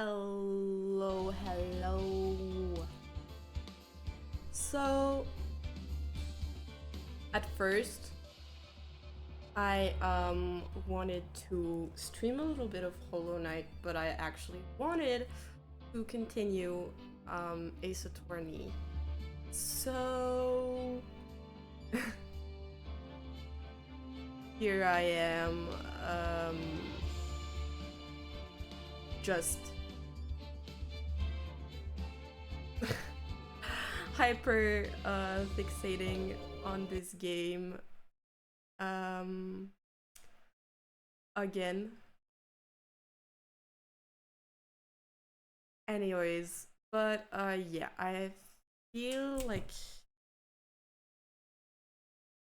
Hello, hello. So, at first, I wanted to stream a little bit of Hollow Knight, but I actually wanted to continue Ace Attorney. So here I am, just hyper fixating on this game again. Anyways, but yeah, I feel like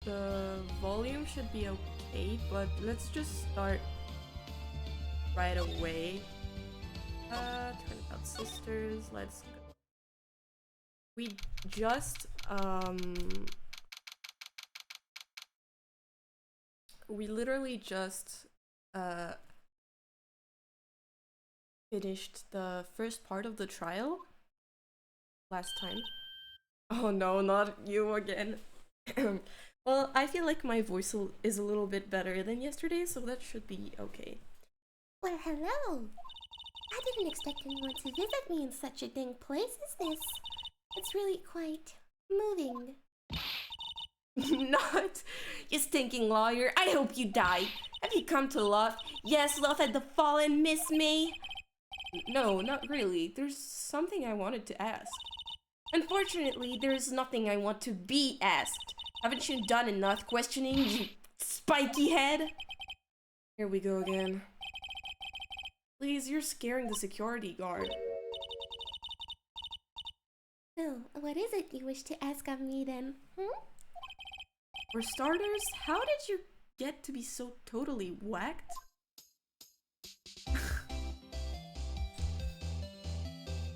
the volume should be okay, but let's just start right away. Turnabout Sisters, let's go. We just we literally just finished the first part of the trial last time. Oh no, not you again. Well, I feel like my voice is a little bit better than yesterday, so that should be okay. Well, hello. I didn't expect anyone to visit me in such a dang place as this. It's really quite moving. Not, you stinking lawyer. I hope you die. Have you come to laugh? Yes, laugh at the fallen, Miss May. No, not really. There's something I wanted to ask. Unfortunately, there's nothing I want to be asked. Haven't you done enough questioning, you spiky head? Here we go again. Please, you're scaring the security guard. Oh, what is it you wish to ask of me then? For starters, how did you get to be so totally whacked?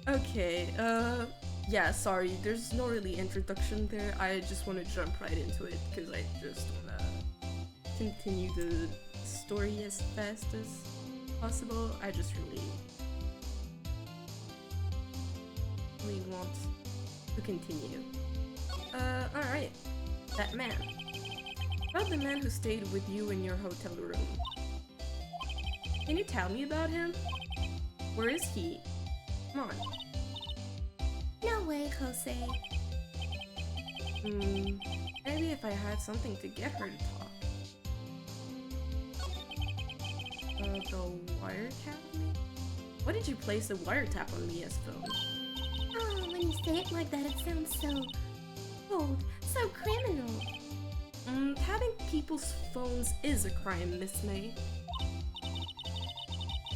Okay, yeah, sorry, there's no really introduction there. I just want to jump right into it because I just want to continue the story as fast as possible. I just really want to continue. Alright. That man. About the man who stayed with you in your hotel room. Can you tell me about him? Where is he? Come on. No way, Jose. Maybe if I had something to get her to talk. The wiretap me? What did you place the wiretap on me as phone? Oh, when you say it like that, it sounds so cold, so criminal. Having people's phones is a crime, Miss May.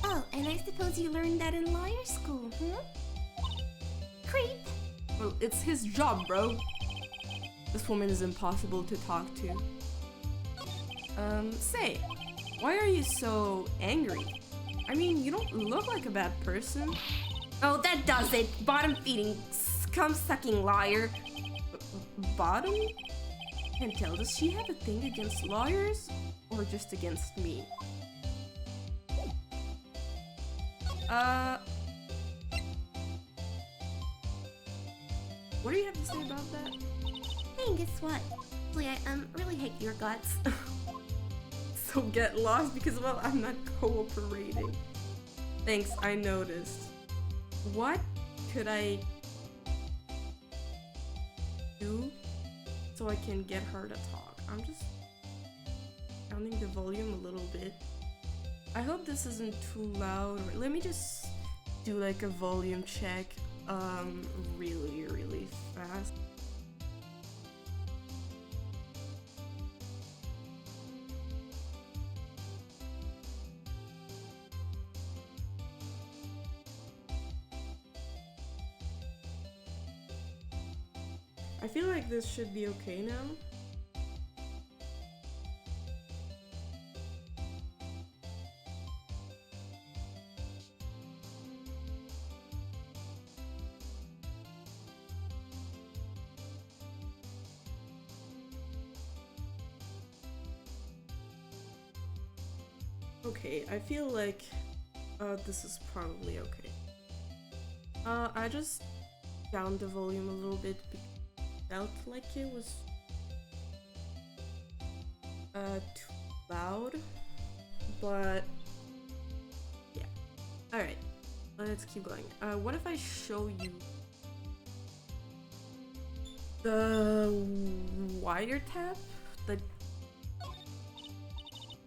Oh, and I suppose you learned that in lawyer school, Creep. Well, it's his job, bro. This woman is impossible to talk to. Say, why are you so angry? I mean, you don't look like a bad person. Oh, that does it! Bottom-feeding, scum-sucking liar. Bottom? Can't tell, does she have a thing against lawyers? Or just against me? What do you have to say about that? Hey, guess what? Actually, I really hate your guts. So get lost because, well, I'm not cooperating. Thanks, I noticed. What could I do so I can get her to talk? I'm just counting the volume a little bit. I hope this isn't too loud. Let me just do like a volume check really fast. I feel like this should be okay now. Okay, I feel like this is probably okay. I just downed the volume a little bit because it felt like it was too loud, but yeah. Alright, let's keep going. What if I show you the wiretap?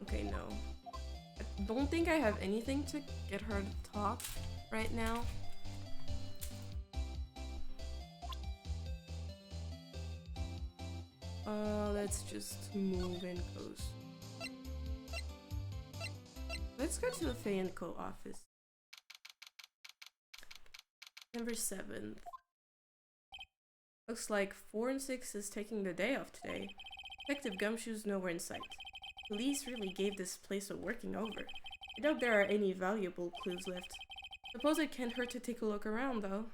Okay, no. I don't think I have anything to get her to talk right now. Let's just move and close. Let's go to the Faye & Co. office. September 7th. Looks like 4 and 6 is taking the day off today. Detective Gumshoe's nowhere in sight. Police really gave this place a working over. I doubt there are any valuable clues left. Suppose it can't hurt to take a look around, though.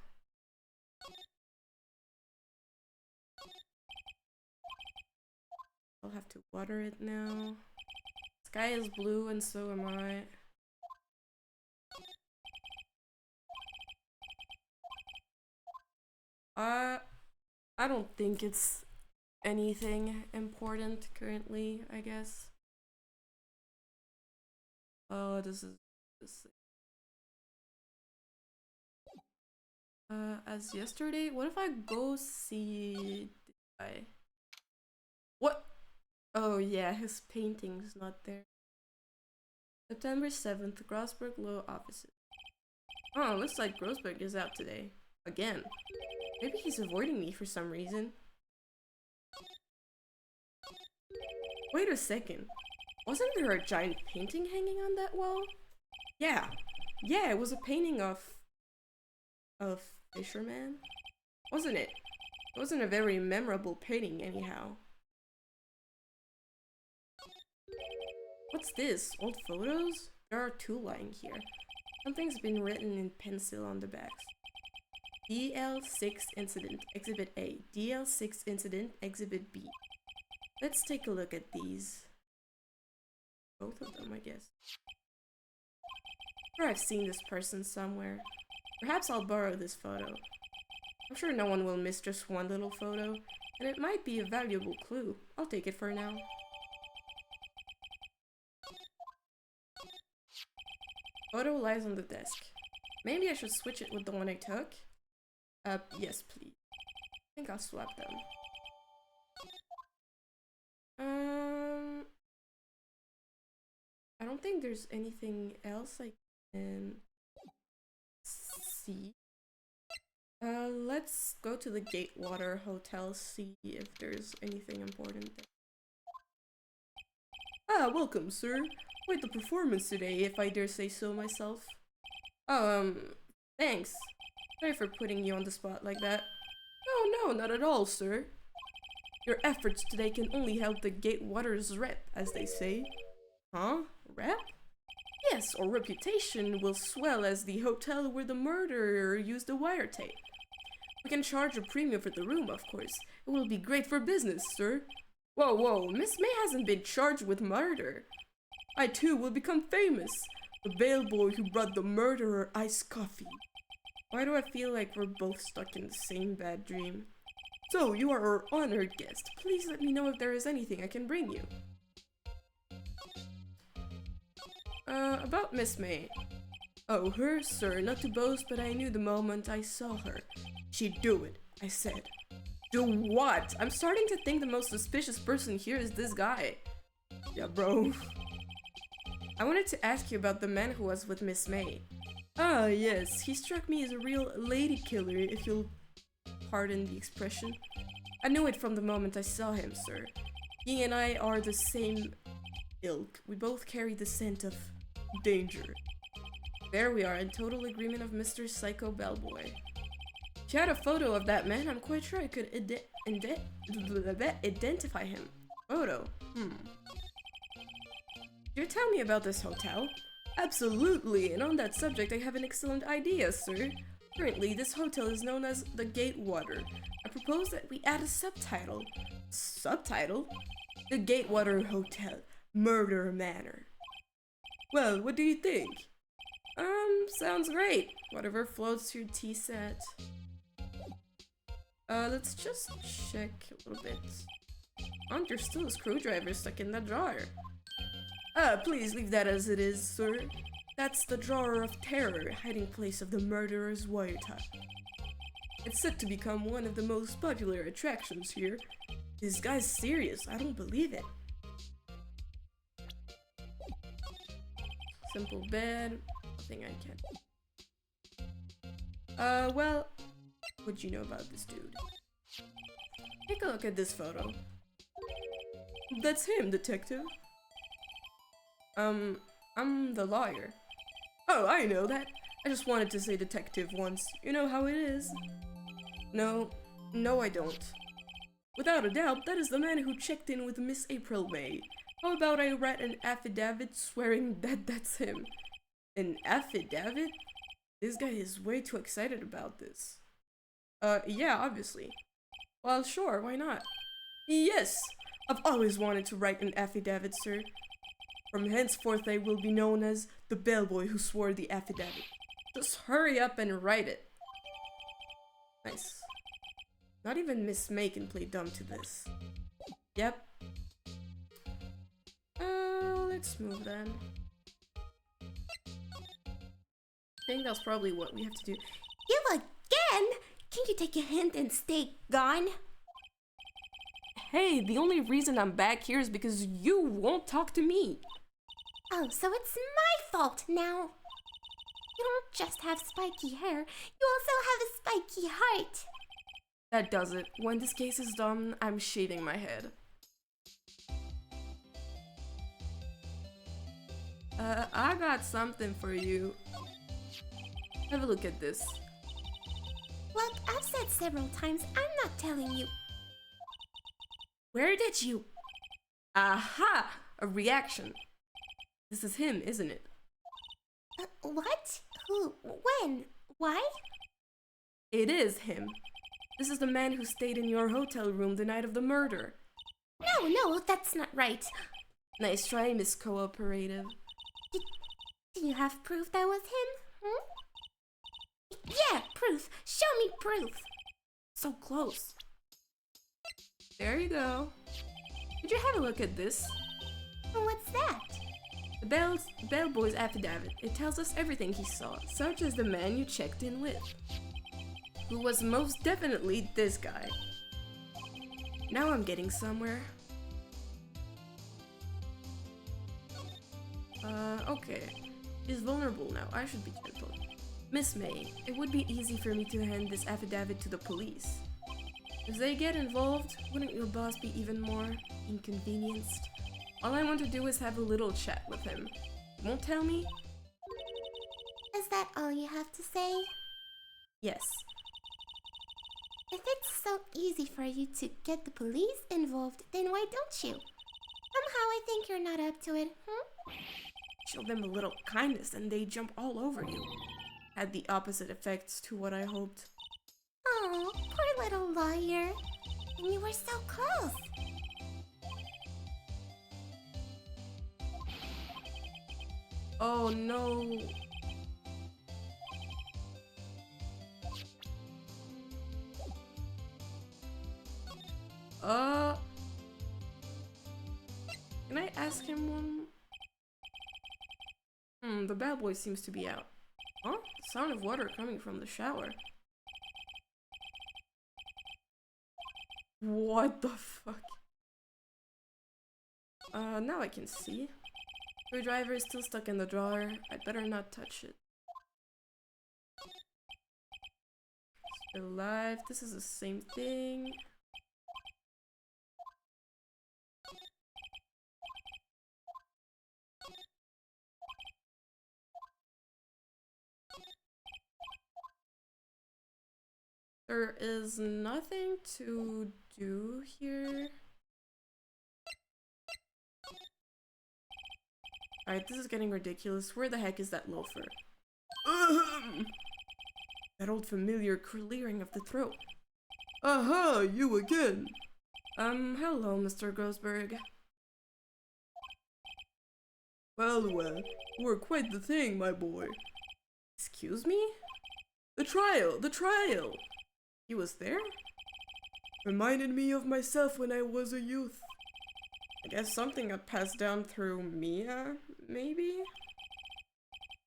I'll have to water it now. Sky is blue and so am I. I don't think it's anything important currently, I guess. Oh, this. As yesterday? What if I go see this guy? What? Oh yeah, his painting's not there. September 7th, Grossberg Law Offices. Oh, looks like Grossberg is out today. Again. Maybe he's avoiding me for some reason. Wait a second. Wasn't there a giant painting hanging on that wall? Yeah. Yeah, it was a painting of Fisherman. Wasn't it? It wasn't a very memorable painting anyhow. What's this? Old photos? There are 2 lying here. Something's been written in pencil on the backs. DL6 Incident, Exhibit A. DL6 Incident, Exhibit B. Let's take a look at these. Both of them, I guess. I'm sure I've seen this person somewhere. Perhaps I'll borrow this photo. I'm sure no one will miss just one little photo, and it might be a valuable clue. I'll take it for now. Photo lies on the desk. Maybe I should switch it with the one I took? Yes, please. I think I'll swap them. I don't think there's anything else I can see. Let's go to the Gatewater Hotel, see if there's anything important there. Ah, welcome, sir. Quite the performance today, if I dare say so myself. Oh, thanks. Sorry for putting you on the spot like that. No, not at all, sir. Your efforts today can only help the Gatewater's rep, as they say. Huh? Rep? Yes, or reputation will swell as the hotel where the murderer used the wiretape. We can charge a premium for the room, of course. It will be great for business, sir. Whoa, Miss May hasn't been charged with murder. I too will become famous. The bellboy who brought the murderer iced coffee. Why do I feel like we're both stuck in the same bad dream? So, you are our honored guest. Please let me know if there is anything I can bring you. About Miss May. Oh, her, sir, not to boast, but I knew the moment I saw her. She'd do it, I said. Do what? I'm starting to think the most suspicious person here is this guy. Yeah, bro. I wanted to ask you about the man who was with Miss May. Ah, yes, he struck me as a real lady killer, if you'll pardon the expression. I knew it from the moment I saw him, sir. He and I are the same ilk. We both carry the scent of danger. There we are, in total agreement of Mr. Psycho Bellboy. If you had a photo of that man, I'm quite sure I could identify him. Photo? You tell me about this hotel? Absolutely, and on that subject I have an excellent idea, sir. Currently, this hotel is known as the Gatewater. I propose that we add a subtitle. Subtitle? The Gatewater Hotel, Murder Manor. Well, what do you think? Sounds great. Whatever floats your T-set. Let's just check a little bit. There's still a screwdriver stuck in that drawer. Please leave that as it is, sir. That's the drawer of terror, hiding place of the murderer's wiretap. It's set to become one of the most popular attractions here. This guy's serious, I don't believe it. Simple bed, nothing I can. Well, what you know about this dude? Take a look at this photo. That's him, detective. I'm the lawyer. Oh, I know that. I just wanted to say detective once. You know how it is. No, I don't. Without a doubt, that is the man who checked in with Miss April May. How about I write an affidavit swearing that that's him? An affidavit? This guy is way too excited about this. Yeah, obviously. Well, sure, why not? Yes! I've always wanted to write an affidavit, sir. From henceforth I will be known as the bellboy who swore the affidavit. Just hurry up and write it. Nice. Not even Miss May can play dumb to this. Yep. Let's move then. I think that's probably what we have to do. You again? Can you take a hint and stay gone? Hey, the only reason I'm back here is because you won't talk to me. Oh, so it's my fault now. You don't just have spiky hair, you also have a spiky heart. That does it. When this case is done, I'm shaving my head. I got something for you. Have a look at this. Look, I've said several times, I'm not telling you. Where did you? Aha! A reaction. This is him, isn't it? What? Who? When? Why? It is him. This is the man who stayed in your hotel room the night of the murder. No, that's not right. Nice try, Miss Cooperative. Do you have proof that was him? Yeah, proof. Show me proof. So close. There you go. Did you have a look at this? What's that? The bellboy's affidavit. It tells us everything he saw, such as the man you checked in with, who was most definitely this guy. Now I'm getting somewhere. Okay. He's vulnerable now. I should be gentle. Miss May, it would be easy for me to hand this affidavit to the police. If they get involved, wouldn't your boss be even more inconvenienced? All I want to do is have a little chat with him. You won't tell me? Is that all you have to say? Yes. If it's so easy for you to get the police involved, then why don't you? Somehow I think you're not up to it, Show them a little kindness and they jump all over you. Had the opposite effects to what I hoped. Oh, poor little lawyer. And you were so close. Oh no. Can I ask him one? The bellboy seems to be out. Huh? The sound of water coming from the shower. What the fuck? Now I can see. Screwdriver is still stuck in the drawer. I'd better not touch it. Still alive. This is the same thing. There is nothing to do here. Alright, this is getting ridiculous. Where the heck is that loafer? That old familiar clearing of the throat. Aha, you again. Hello, Mr. Grossberg. Well, you were quite the thing, my boy. Excuse me? The trial! He was there? Reminded me of myself when I was a youth. I guess something got passed down through Mia, maybe?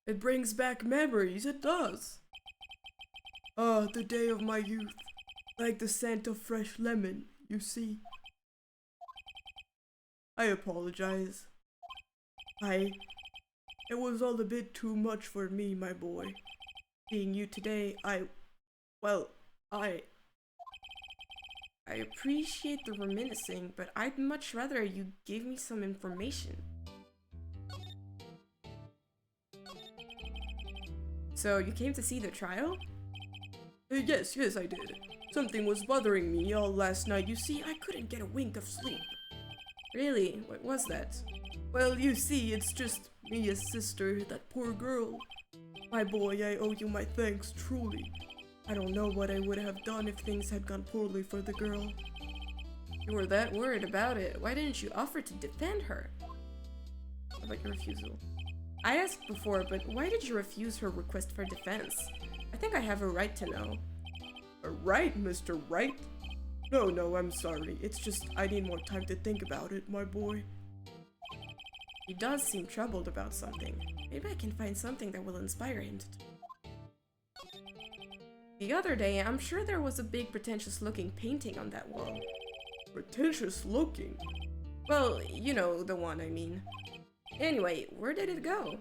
It brings back memories, it does. Ah, the day of my youth. Like the scent of fresh lemon, you see. I apologize. It was all a bit too much for me, my boy. Seeing you today, I appreciate the reminiscing, but I'd much rather you gave me some information. So, you came to see the trial? Yes, I did. Something was bothering me all last night. You see, I couldn't get a wink of sleep. Really? What was that? Well, you see, it's just Mia's sister, that poor girl. My boy, I owe you my thanks, truly. I don't know what I would have done if things had gone poorly for the girl. You were that worried about it. Why didn't you offer to defend her? How about your refusal? I asked before, but why did you refuse her request for defense? I think I have a right to know. A right, Mr. Wright? No, I'm sorry. It's just I need more time to think about it, my boy. He does seem troubled about something. Maybe I can find something that will inspire him to... The other day, I'm sure there was a big pretentious-looking painting on that wall. Pretentious-looking? Well, you know, the one I mean. Anyway, where did it go?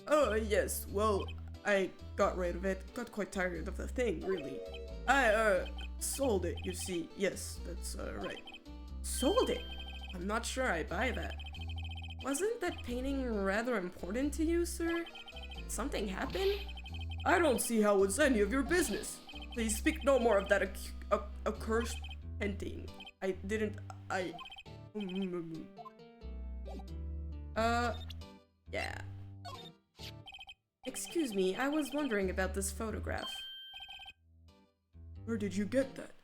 Oh, yes, well, I got rid of it. Got quite tired of the thing, really. I, sold it, you see. Yes, that's, right. Sold it? I'm not sure I buy that. Wasn't that painting rather important to you, sir? Something happened? I don't see how it's any of your business. Please speak no more of that accursed painting. Yeah. Excuse me, I was wondering about this photograph. Where did you get that?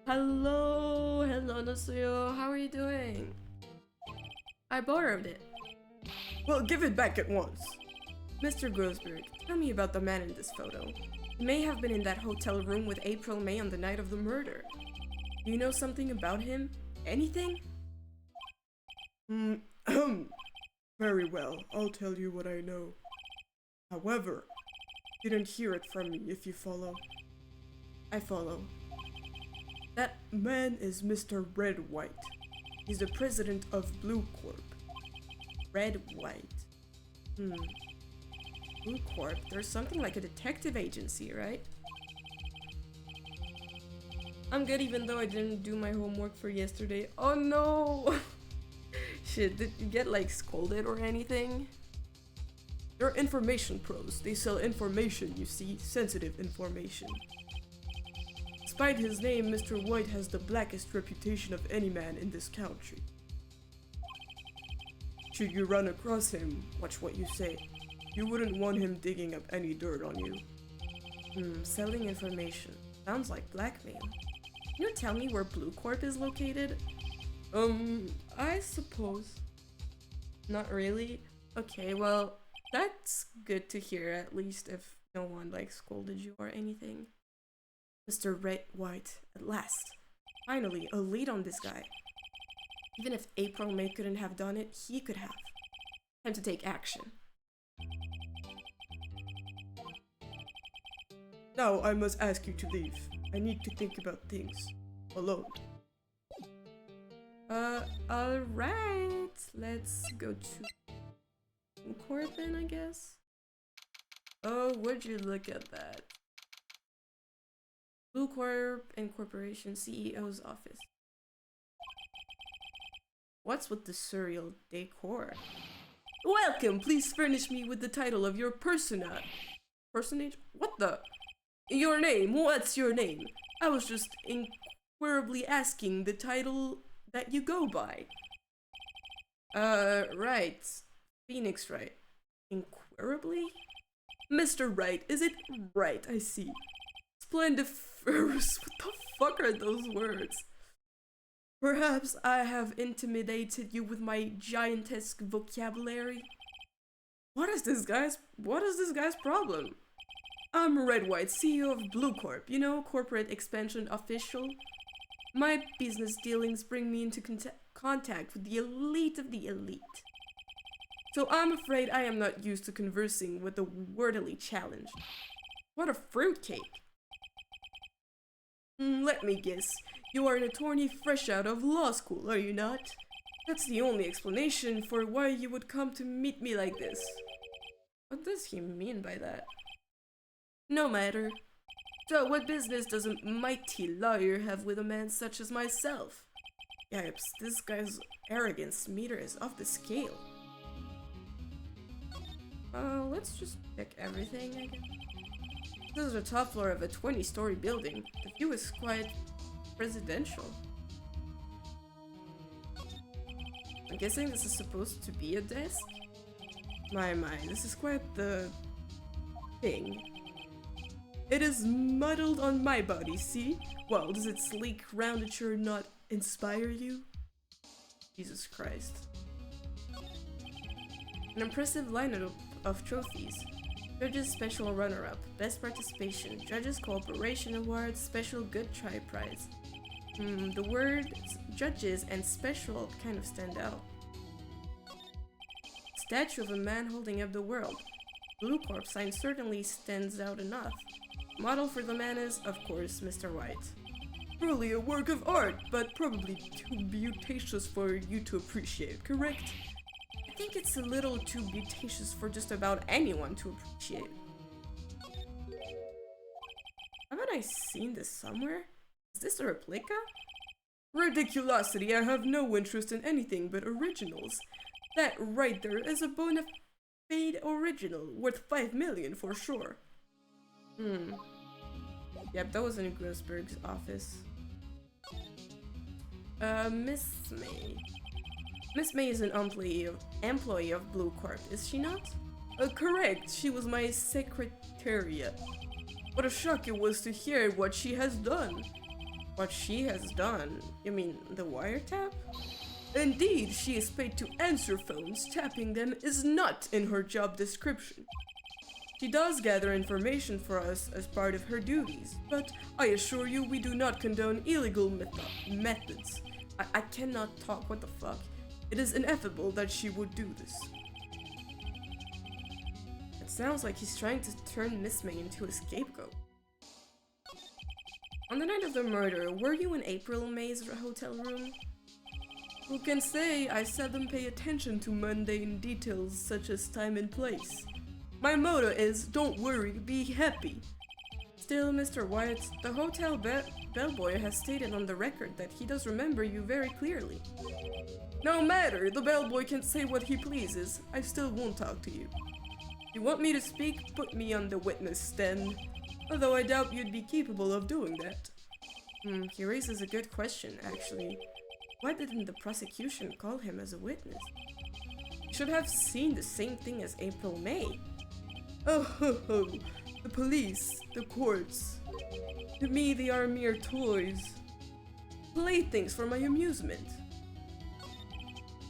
Hello, Nasuyo. How are you doing? I borrowed it. Well, give it back at once. Mr. Grossberg, tell me about the man in this photo. He may have been in that hotel room with April May on the night of the murder. Do you know something about him? Anything? Very well, I'll tell you what I know. However, didn't hear it from me, if you follow. I follow. That man is Mr. Red White. He's the president of Blue Corp. Red White. Blue Corp? There's something like a detective agency, right? I'm good even though I didn't do my homework for yesterday. Oh no! Shit, did you get like scolded or anything? They're information pros. They sell information, you see, sensitive information. Despite his name, Mr. White has the blackest reputation of any man in this country. Should you run across him, watch what you say. You wouldn't want him digging up any dirt on you. Selling information. Sounds like blackmail. Can you tell me where Blue Corp is located? I suppose. Not really? Okay, well, that's good to hear, at least if no one, like, scolded you or anything. Mr. Red White, at last. Finally, a lead on this guy. Even if April May couldn't have done it, he could have. Time to take action. Now I must ask you to leave. I need to think about things. Alone. Alright. Let's go to court then, I guess. Oh, would you look at that? Blue Corp Incorporation CEO's office. What's with the surreal decor? Welcome! Please furnish me with the title of your persona. Personage? What the? Your name? What's your name? I was just inquirably asking the title that you go by. Right. Phoenix Wright. Inquirably? Mr. Wright, is it right? I see. Splendiferous. What the fuck are those words? Perhaps I have intimidated you with my giantesque vocabulary. What is this guy's problem? I'm Red White, CEO of Blue Corp, you know, corporate expansion official. My business dealings bring me into contact with the elite of the elite. So I'm afraid I am not used to conversing with the wordily challenged. What a fruitcake. Let me guess, you are an attorney fresh out of law school, are you not? That's the only explanation for why you would come to meet me like this. What does he mean by that? No matter. So what business does a mighty lawyer have with a man such as myself? Yipes, this guy's arrogance meter is off the scale. Let's just check everything, I guess. This is the top floor of a 20-story building. The view is quite presidential. I'm guessing this is supposed to be a desk? My, this is quite the thing. It is muddled on my body, see? Well, does its sleek roundature not inspire you? Jesus Christ. An impressive lineup of trophies. Judges Special Runner-Up, Best Participation, Judges Cooperation Award, Special Good Try Prize. The words judges and special kind of stand out. Statue of a man holding up the world. Blue Corp sign certainly stands out enough. Model for the man is, of course, Mr. White. Truly a work of art, but probably too beauticious for you to appreciate, correct? I think it's a little too beauticious for just about anyone to appreciate. Haven't I seen this somewhere? Is this a replica? Ridiculosity, I have no interest in anything but originals. That right there is a bona fide original, worth 5 million for sure. Yep, that was in Grossberg's office. Miss May. Miss May is an employee of Blue Corp, is she not? Correct, she was my secretariat. What a shock it was to hear what she has done. What she has done? You mean the wiretap? Indeed, she is paid to answer phones. Tapping them is not in her job description. She does gather information for us as part of her duties, but I assure you we do not condone illegal methods. I cannot talk, what the fuck? It is inevitable that she would do this. It sounds like he's trying to turn Miss May into a scapegoat. On the night of the murder, were you in April May's hotel room? Who can say? I seldom pay attention to mundane details such as time and place. My motto is, don't worry, be happy. Still, Mr. White, the hotel bellboy has stated on the record that he does remember you very clearly. No matter, the bellboy can say what he pleases. I still won't talk to you. You want me to speak? Put me on the witness stand. Although I doubt you'd be capable of doing that. He raises a good question, actually. Why didn't the prosecution call him as a witness? You should have seen the same thing as April May. Oh ho ho, the police, the courts. To me they are mere toys. Playthings for my amusement.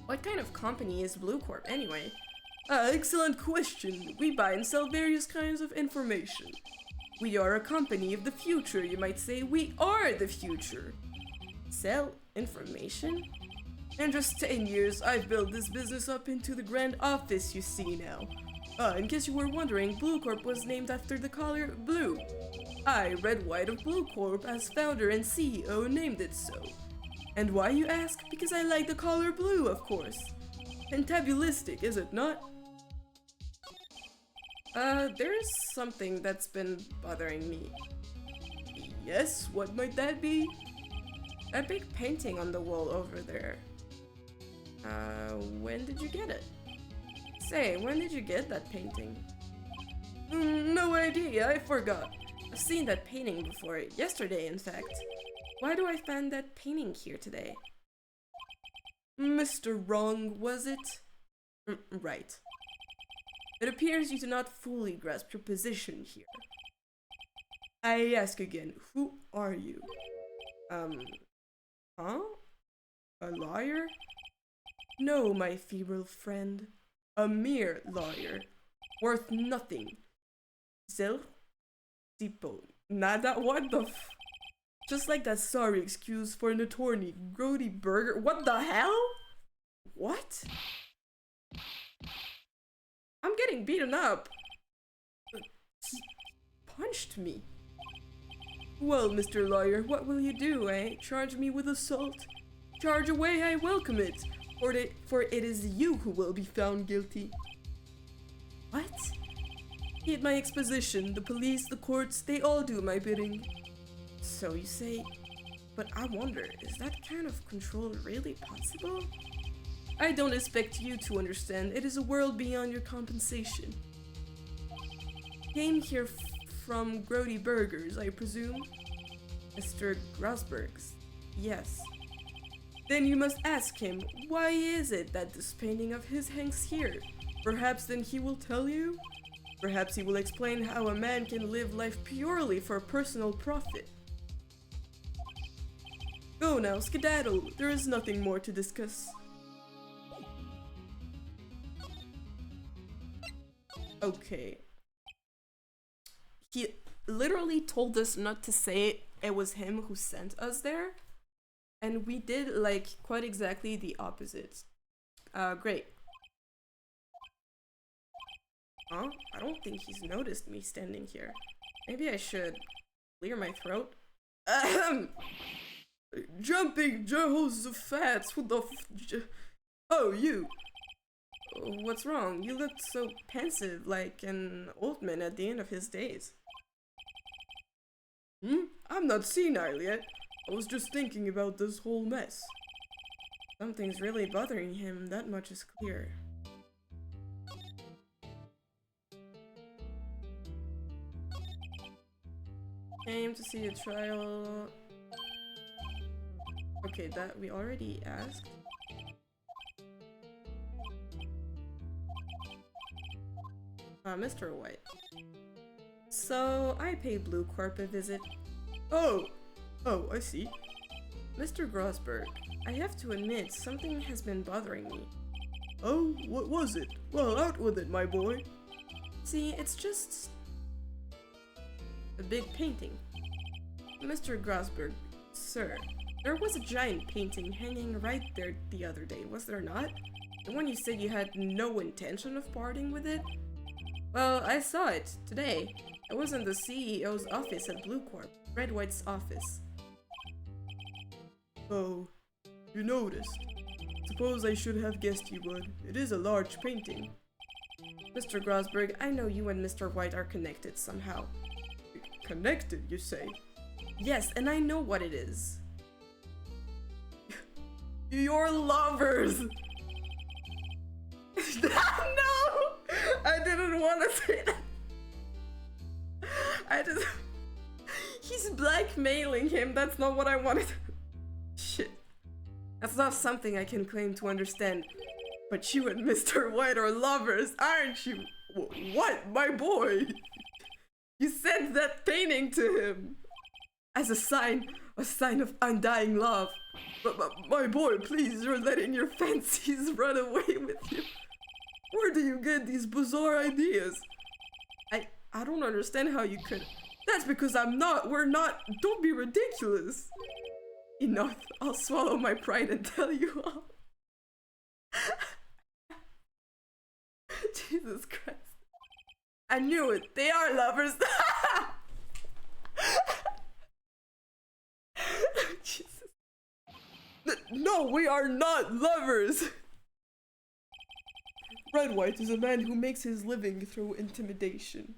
What kind of company is Blue Corp anyway? Excellent question. We buy and sell various kinds of information. We are a company of the future, you might say. We are the future. Sell information? In just 10 years, I've built this business up into the grand office you see now. In case you were wondering, Blue Corp was named after the color blue. I, Red White of Blue Corp, as founder and CEO, named it so. And why, you ask? Because I like the color blue, of course. Fantabulistic, is it not? There's something that's been bothering me. Yes, what might that be? That big painting on the wall over there. When did you get it? Say, when did you get that painting? No idea, I forgot. I've seen that painting before, yesterday in fact. Why do I find that painting here today? Mr. Wrong, was it? Right. It appears you do not fully grasp your position here. I ask again, who are you? Huh? A lawyer? No, my feeble friend. A mere lawyer. Worth nothing. Zero. Tipo. Nada. What the f... Just like that sorry excuse for an attorney. Grody Burger. What the hell? What? I'm getting beaten up. He punched me. Well, Mr. Lawyer, what will you do, eh? Charge me with assault? Charge away, I welcome it. For it is you who will be found guilty. What? Heed my exposition. The police, the courts, they all do my bidding. So you say, but I wonder, is that kind of control really possible? I don't expect you to understand. It is a world beyond your compensation. Came here from Grody Burgers, I presume? Mr. Grosberg's. Yes. Then you must ask him, why is it that this painting of his hangs here? Perhaps then he will tell you? Perhaps he will explain how a man can live life purely for personal profit. Go now, skedaddle. There is nothing more to discuss. Okay. He literally told us not to say it was him who sent us there. And we did, like, quite exactly the opposite. Great. Huh? I don't think he's noticed me standing here. Maybe I should clear my throat. Ahem! Jumping Jehoshaphat, who the oh, you! What's wrong? You look so pensive, like an old man at the end of his days. I'm not senile yet. I was just thinking about this whole mess. Something's really bothering him, that much is clear. Came to see a trial... Okay, that we already asked. Mr. White. So, I paid Blue Corp a visit. Oh, I see. Mr. Grosberg, I have to admit, something has been bothering me. Oh, what was it? Well, out with it, my boy. See, it's just... a big painting. Mr. Grosberg, sir, there was a giant painting hanging right there the other day, was there not? The one you said you had no intention of parting with it? Well, I saw it today. It was in the CEO's office at Blue Corp, Red White's office. Oh, you noticed. Suppose I should have guessed you would. It is a large painting. Mr. Grosberg, I know you and Mr. White are connected somehow. Connected, you say? Yes, and I know what it is. You're lovers! No! I didn't want to say that. He's blackmailing him. That's not what I wanted. Shit. That's not something I can claim to understand. But you and Mr. White are lovers, aren't you? What? My boy? You sent that painting to him. As a sign of undying love. But my boy, please, you're letting your fancies run away with you. Where do you get these bizarre ideas? I don't understand how you could. That's because we're not, don't be ridiculous. Enough, I'll swallow my pride and tell you all. Jesus Christ. I knew it, they are lovers. Jesus. No, we are not lovers. Red White is a man who makes his living through intimidation.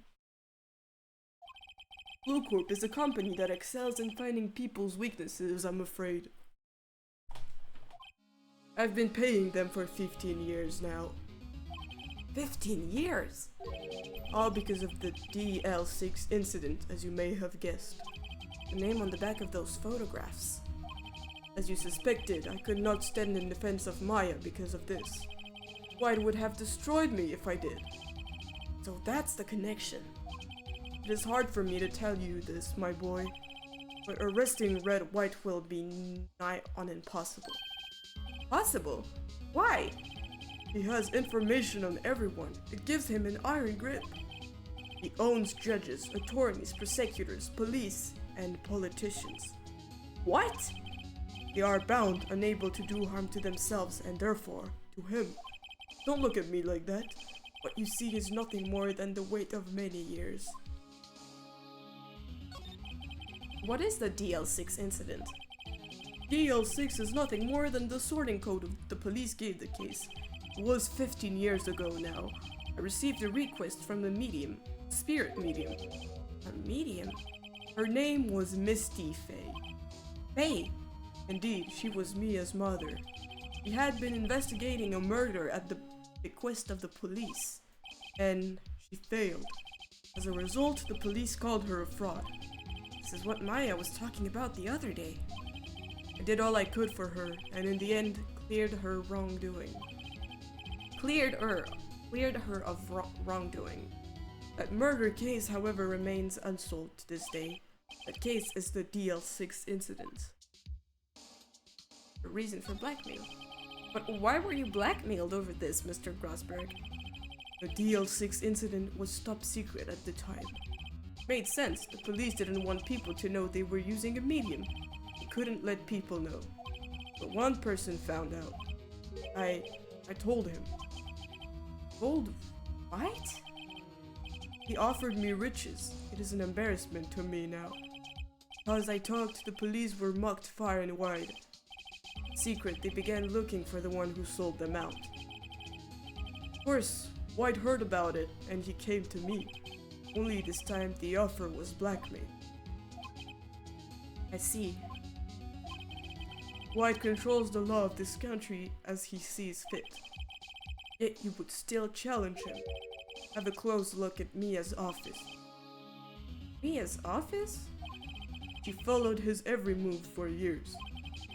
Blue Corp is a company that excels in finding people's weaknesses, I'm afraid. I've been paying them for 15 years now. 15 years? All because of the DL6 incident, as you may have guessed. The name on the back of those photographs. As you suspected, I could not stand in defense of Maya because of this. White would have destroyed me if I did. So that's the connection. It is hard for me to tell you this, my boy, but arresting Red White will be nigh on impossible. Possible? Why? He has information on everyone. It gives him an iron grip. He owns judges, attorneys, prosecutors, police, and politicians. What? They are bound, unable to do harm to themselves and therefore to him. Don't look at me like that. What you see is nothing more than the weight of many years. What is the DL6 incident? DL6 is nothing more than the sorting code the police gave the case. It was 15 years ago now. I received a request from the medium, spirit medium. A medium? Her name was Misty Faye. Faye? Indeed, she was Mia's mother. She had been investigating a murder at the bequest of the police, and she failed. As a result, the police called her a fraud. This is what Maya was talking about the other day. I did all I could for her, and in the end, cleared her wrongdoing. Cleared her of wrongdoing. That murder case, however, remains unsolved to this day. That case is the DL6 incident. A reason for blackmail. But why were you blackmailed over this, Mr. Grossberg? The DL6 incident was top secret at the time. Made sense. The police didn't want people to know they were using a medium. They couldn't let people know. But one person found out. I told him. Told what? He offered me riches. It is an embarrassment to me now. As I talked, the police were mocked far and wide. Secret, they began looking for the one who sold them out. Of course, White heard about it, and he came to me. Only this time the offer was blackmail. I see. White controls the law of this country as he sees fit. Yet you would still challenge him. Have a close look at Mia's office. Mia's office? She followed his every move for years.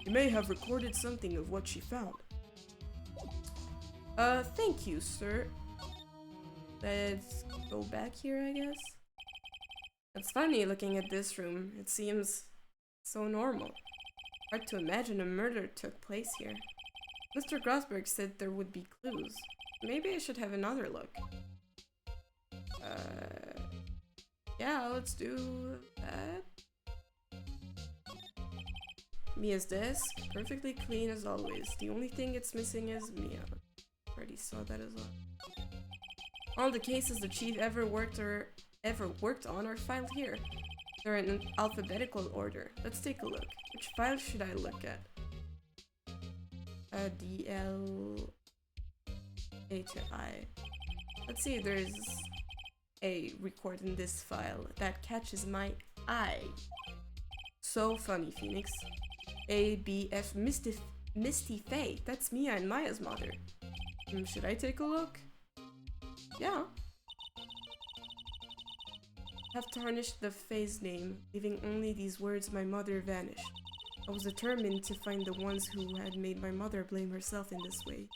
She may have recorded something of what she found. Thank you, sir. Let's go back here, I guess. It's funny looking at this room. It seems so normal. Hard to imagine a murder took place here. Mr. Grossberg said there would be clues. Maybe I should have another look. Yeah, let's do that. Mia's desk, perfectly clean as always. The only thing it's missing is Mia. Already saw that as well. All the cases the chief ever worked on are filed here. They're in an alphabetical order. Let's take a look. Which file should I look at? DL A to I. Let's see if there's a record in this file that catches my eye. So funny, Phoenix. ABF Misty Faye. That's Mia and Maya's mother. Should I take a look? Yeah. Have tarnished the Faye's name, leaving only these words: my mother vanished. I was determined to find the ones who had made my mother blame herself in this way.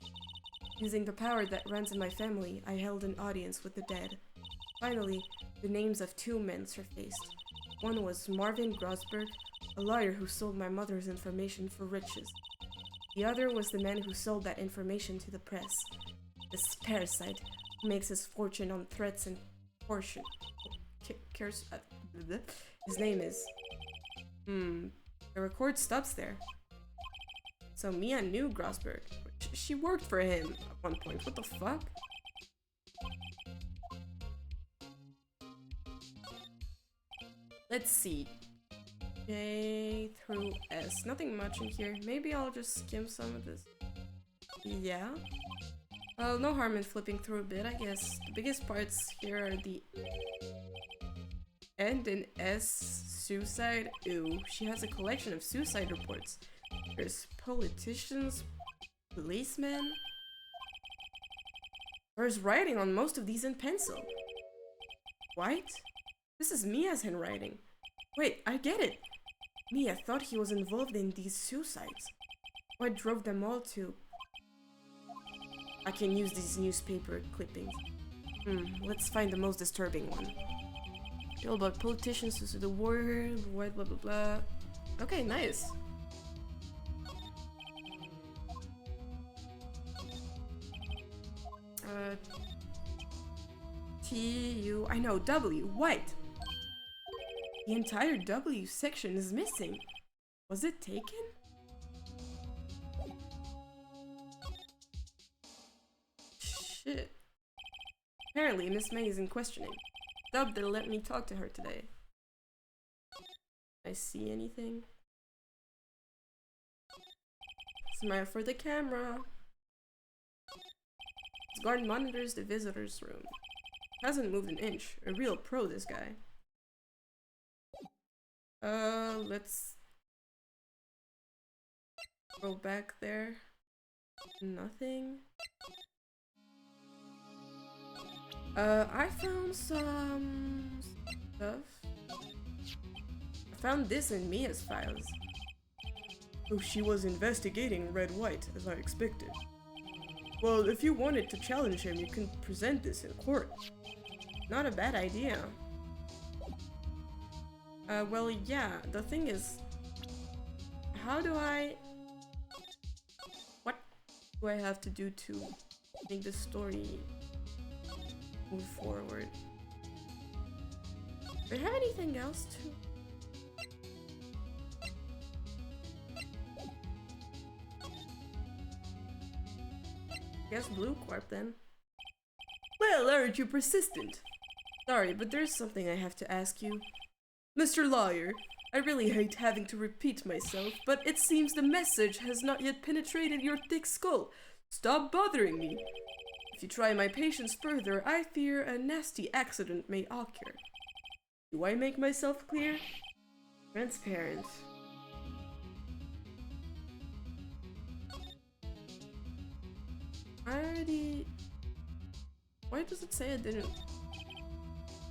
Using the power that runs in my family, I held an audience with the dead. Finally, the names of two men surfaced. One was Marvin Grossberg, a lawyer who sold my mother's information for riches. The other was the man who sold that information to the press. This parasite who makes his fortune on threats and coercion. His name is... The record stops there. So Mia knew Grossberg. She worked for him at one point. What the fuck? Let's see. J through S. Nothing much in here. Maybe I'll just skim some of this. Yeah. Well, no harm in flipping through a bit, I guess. The biggest parts here are the End in S. Suicide. Ew. She has a collection of suicide reports. There's politicians, policemen. There's writing on most of these in pencil. What? This is Mia's handwriting. Wait, I get it. Mia thought he was involved in these suicides. What drove them all to... I can use these newspaper clippings. Let's find the most disturbing one. All about politicians, this is the war, blah blah blah blah. Okay, nice. T-U... I know, W. White. The entire W section is missing. Was it taken? Shit. Apparently, Miss May is in questioning. Doubt they'll let me talk to her today. I see anything? Smile for the camera. This guard monitors the visitor's room. Hasn't moved an inch. A real pro, this guy. Let's go back there. Nothing. I found some stuff. I found this in Mia's files. Oh, she was investigating Red White, as I expected. Well, if you wanted to challenge him, you can present this in court. Not a bad idea. Well, yeah, the thing is... How do I... What do I have to do to make the story move forward? Do I have anything else to... Guess Blue Corp then. Well, aren't you persistent? Sorry, but there's something I have to ask you. Mr. Lawyer, I really hate having to repeat myself, but it seems the message has not yet penetrated your thick skull. Stop bothering me. If you try my patience further, I fear a nasty accident may occur. Do I make myself clear? Transparent. Why does it say I didn't?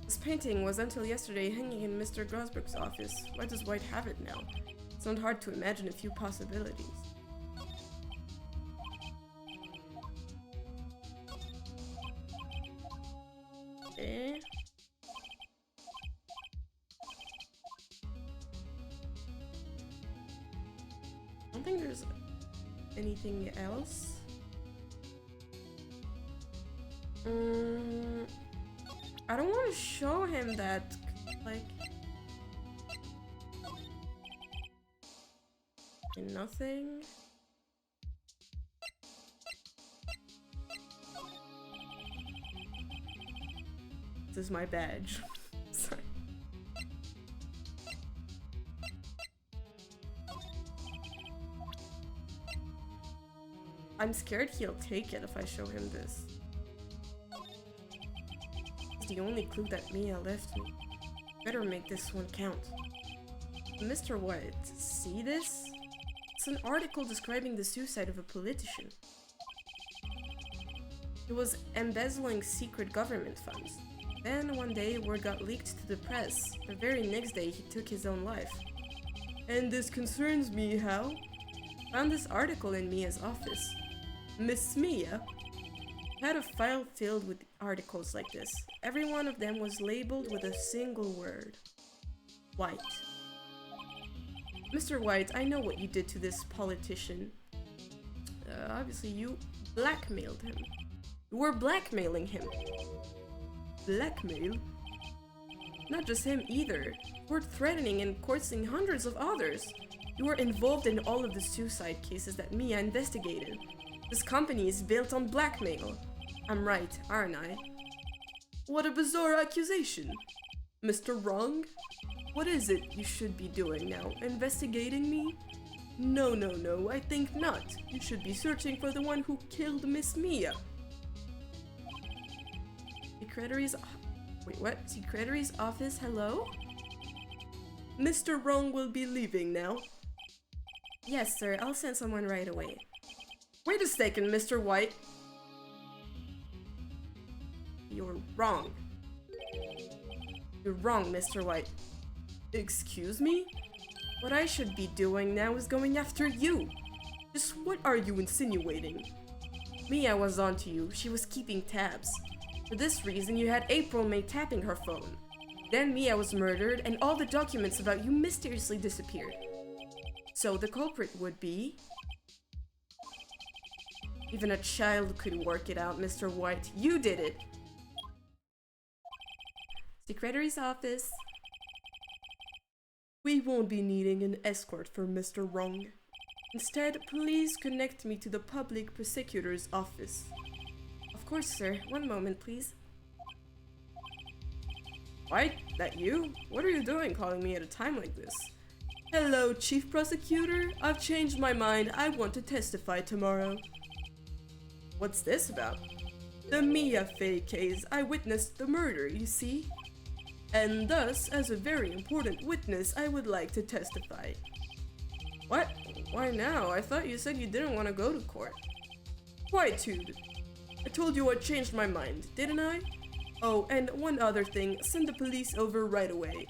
This painting was until yesterday hanging in Mr. Grosberg's office. Why does White have it now? It's not hard to imagine a few possibilities. Okay. I don't think there's anything else. I don't want to show him that, like, nothing. This is my badge. Sorry. I'm scared he'll take it if I show him this. The only clue that Mia left me. Better make this one count. Mr. White, see this? It's an article describing the suicide of a politician. He was embezzling secret government funds. Then one day word got leaked to the press. The very next day he took his own life. And this concerns me, how? Found this article in Mia's office. Miss Mia had a file filled with articles like this. Every one of them was labeled with a single word. White. Mr. White, I know what you did to this politician. Obviously you blackmailed him. You were blackmailing him. Blackmail? Not just him either. You were threatening and coercing hundreds of others. You were involved in all of the suicide cases that Mia investigated. This company is built on blackmail. I'm right, aren't I? What a bizarre accusation. Mr. Wrong? What is it you should be doing now? Investigating me? No, I think not. You should be searching for the one who killed Miss Mia. Secretary's... Wait, what? Secretary's office, hello? Mr. Wrong will be leaving now. Yes, sir, I'll send someone right away. Wait a second, Mr. White. You're wrong. You're wrong, Mr. White. Excuse me? What I should be doing now is going after you. Just what are you insinuating? Mia was onto you. She was keeping tabs. For this reason, you had April May tapping her phone. Then Mia was murdered, and all the documents about you mysteriously disappeared. So the culprit would be... Even a child could work it out, Mr. White. You did it! Secretary's office. We won't be needing an escort for Mr. Wrong. Instead, please connect me to the public prosecutor's office. Of course, sir. One moment, please. White, that you? What are you doing calling me at a time like this? Hello, Chief Prosecutor. I've changed my mind. I want to testify tomorrow. What's this about? The Mia Fey case. I witnessed the murder, you see? And thus, as a very important witness, I would like to testify. What? Why now? I thought you said you didn't want to go to court. Quietude. I told you I changed my mind, didn't I? Oh, and one other thing, send the police over right away.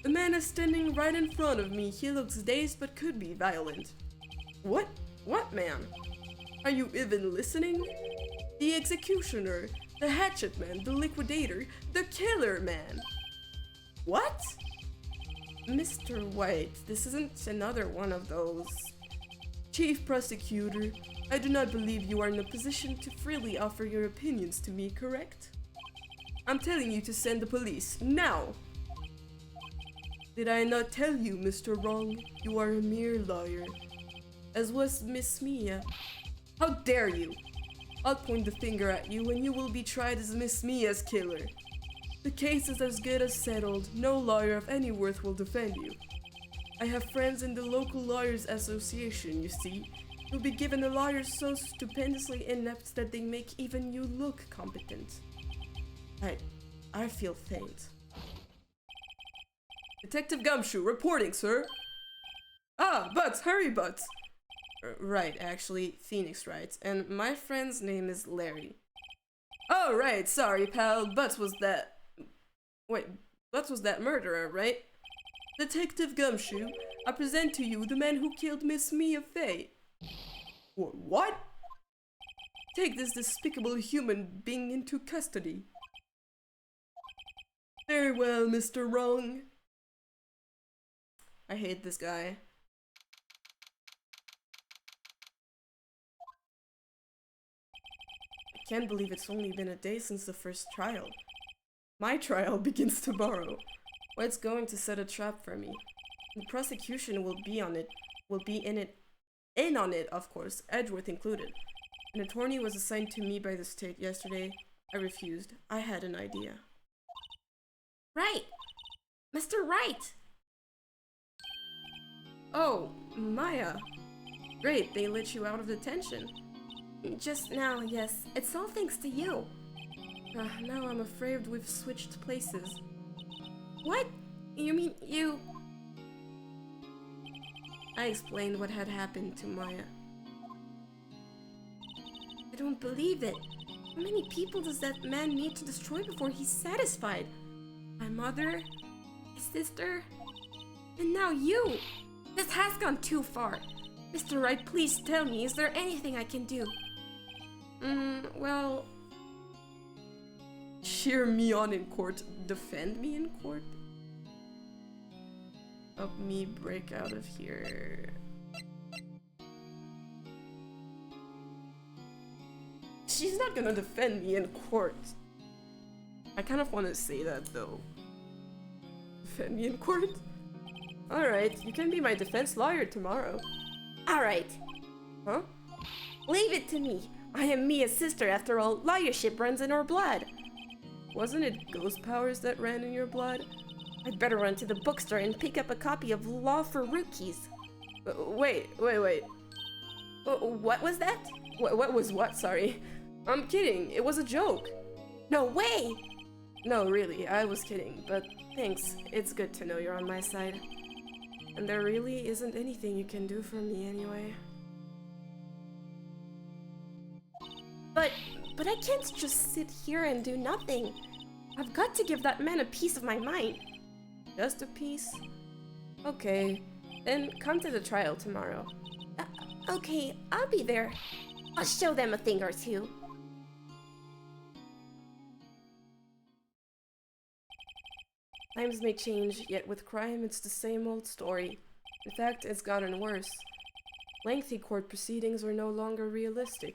The man is standing right in front of me. He looks dazed but could be violent. What? What man? Are you even listening? The executioner, the hatchet man, the liquidator, the killer man. What? Mr. White, this isn't another one of those. Chief Prosecutor, I do not believe you are in a position to freely offer your opinions to me, correct? I'm telling you to send the police, now! Did I not tell you, Mr. Wrong? You are a mere lawyer. As was Miss Mia. How dare you! I'll point the finger at you and you will be tried as Miss Mia's killer. The case is as good as settled. No lawyer of any worth will defend you. I have friends in the local lawyers association, you see. You'll be given a lawyer so stupendously inept that they make even you look competent. I feel faint. Detective Gumshoe, reporting, sir. Ah, Butts, hurry, Butts. Right, actually, Phoenix writes, and my friend's name is Larry. Oh, right, sorry, pal. Butts was that... Wait, Butts was that murderer, right? Detective Gumshoe, I present to you the man who killed Miss Mia Fey. What? Take this despicable human being into custody. Very well, Mr. Wrong. I hate this guy. I can't believe it's only been a day since the first trial. My trial begins tomorrow. White's going to set a trap for me. The prosecution will be on it, of course, Edgeworth included. An attorney was assigned to me by the state yesterday. I refused. I had an idea. Right! Mr. Wright! Oh, Maya. Great, they let you out of detention. Just now, yes. It's all thanks to you. Now I'm afraid we've switched places. What? You mean you... I explained what had happened to Maya. I don't believe it. How many people does that man need to destroy before he's satisfied? My mother, my sister, and now you! This has gone too far. Mr. Wright, please tell me, is there anything I can do? Well... Cheer me on in court. Defend me in court? Help me break out of here. She's not gonna defend me in court. I kind of want to say that though. Defend me in court? Alright, you can be my defense lawyer tomorrow. Alright. Huh? Leave it to me. I am Mia's sister after all. Lawyership runs in our blood. Wasn't it ghost powers that ran in your blood? I'd better run to the bookstore and pick up a copy of Law for Rookies. Wait. What was that? What was what? Sorry. I'm kidding. It was a joke. No way! No, really, I was kidding, but thanks. It's good to know you're on my side. And there really isn't anything you can do for me anyway. But I can't just sit here and do nothing. I've got to give that man a piece of my mind. Just a piece? Okay, then come to the trial tomorrow. Okay, I'll be there. I'll show them a thing or two. Times may change, yet with crime it's the same old story. In fact, it's gotten worse. Lengthy court proceedings are no longer realistic.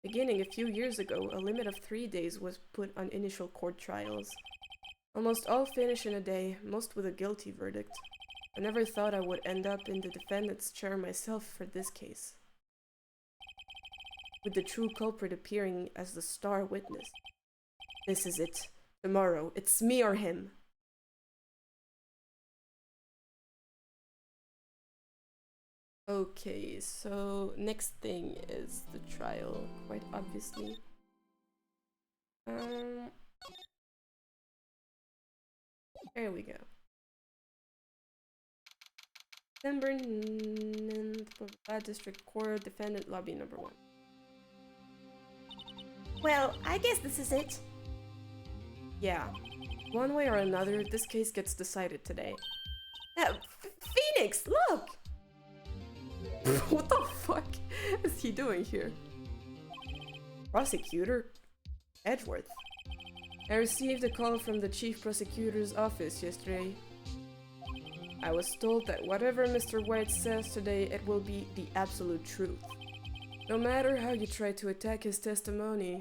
Beginning a few years ago, a limit of 3 days was put on initial court trials. Almost all finish in a day, most with a guilty verdict. I never thought I would end up in the defendant's chair myself for this case, with the true culprit appearing as the star witness. This is it. Tomorrow, it's me or him. Okay, so next thing is the trial, quite obviously. There we go. December 9th, District Court, Defendant Lobby number 1. Well, I guess this is it. Yeah. One way or another, this case gets decided today. Phoenix, look! What the fuck is he doing here? Prosecutor? Edgeworth. I received a call from the Chief Prosecutor's office yesterday. I was told that whatever Mr. White says today, it will be the absolute truth. No matter how you try to attack his testimony,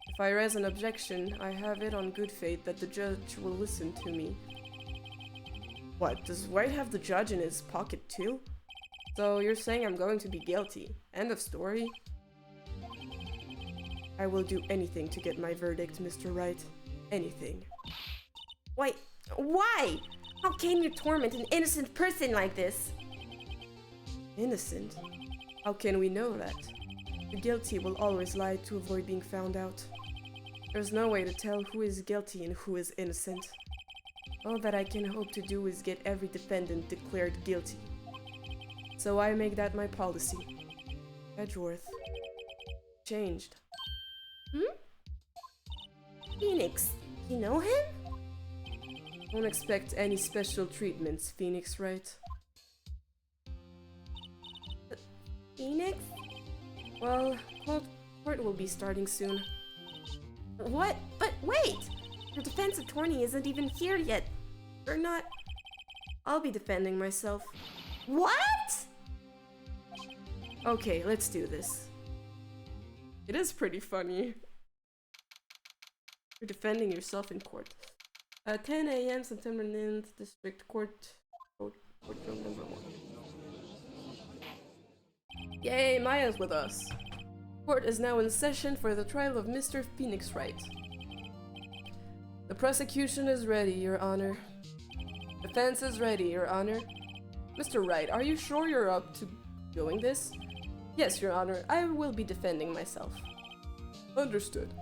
if I raise an objection, I have it on good faith that the judge will listen to me. What, does White have the judge in his pocket too? So you're saying I'm going to be guilty. End of story. I will do anything to get my verdict, Mr. Wright. Anything. Wait, why? How can you torment an innocent person like this? Innocent? How can we know that? The guilty will always lie to avoid being found out. There's no way to tell who is guilty and who is innocent. All that I can hope to do is get every defendant declared guilty. So I make that my policy. Edgeworth. Changed. Phoenix, you know him? Don't expect any special treatments, Phoenix, right? Phoenix? Well, court will be starting soon. What? But wait! Your defense attorney isn't even here yet. Or not. I'll be defending myself. What? Okay, let's do this. It is pretty funny. You're defending yourself in court. 10 a.m. September 9th, District Court, courtroom number 1. Yay, Maya's with us. Court is now in session for the trial of Mr. Phoenix Wright. The prosecution is ready, Your Honor. Defense is ready, Your Honor. Mr. Wright, are you sure you're up to doing this? Yes, Your Honor, I will be defending myself. Understood.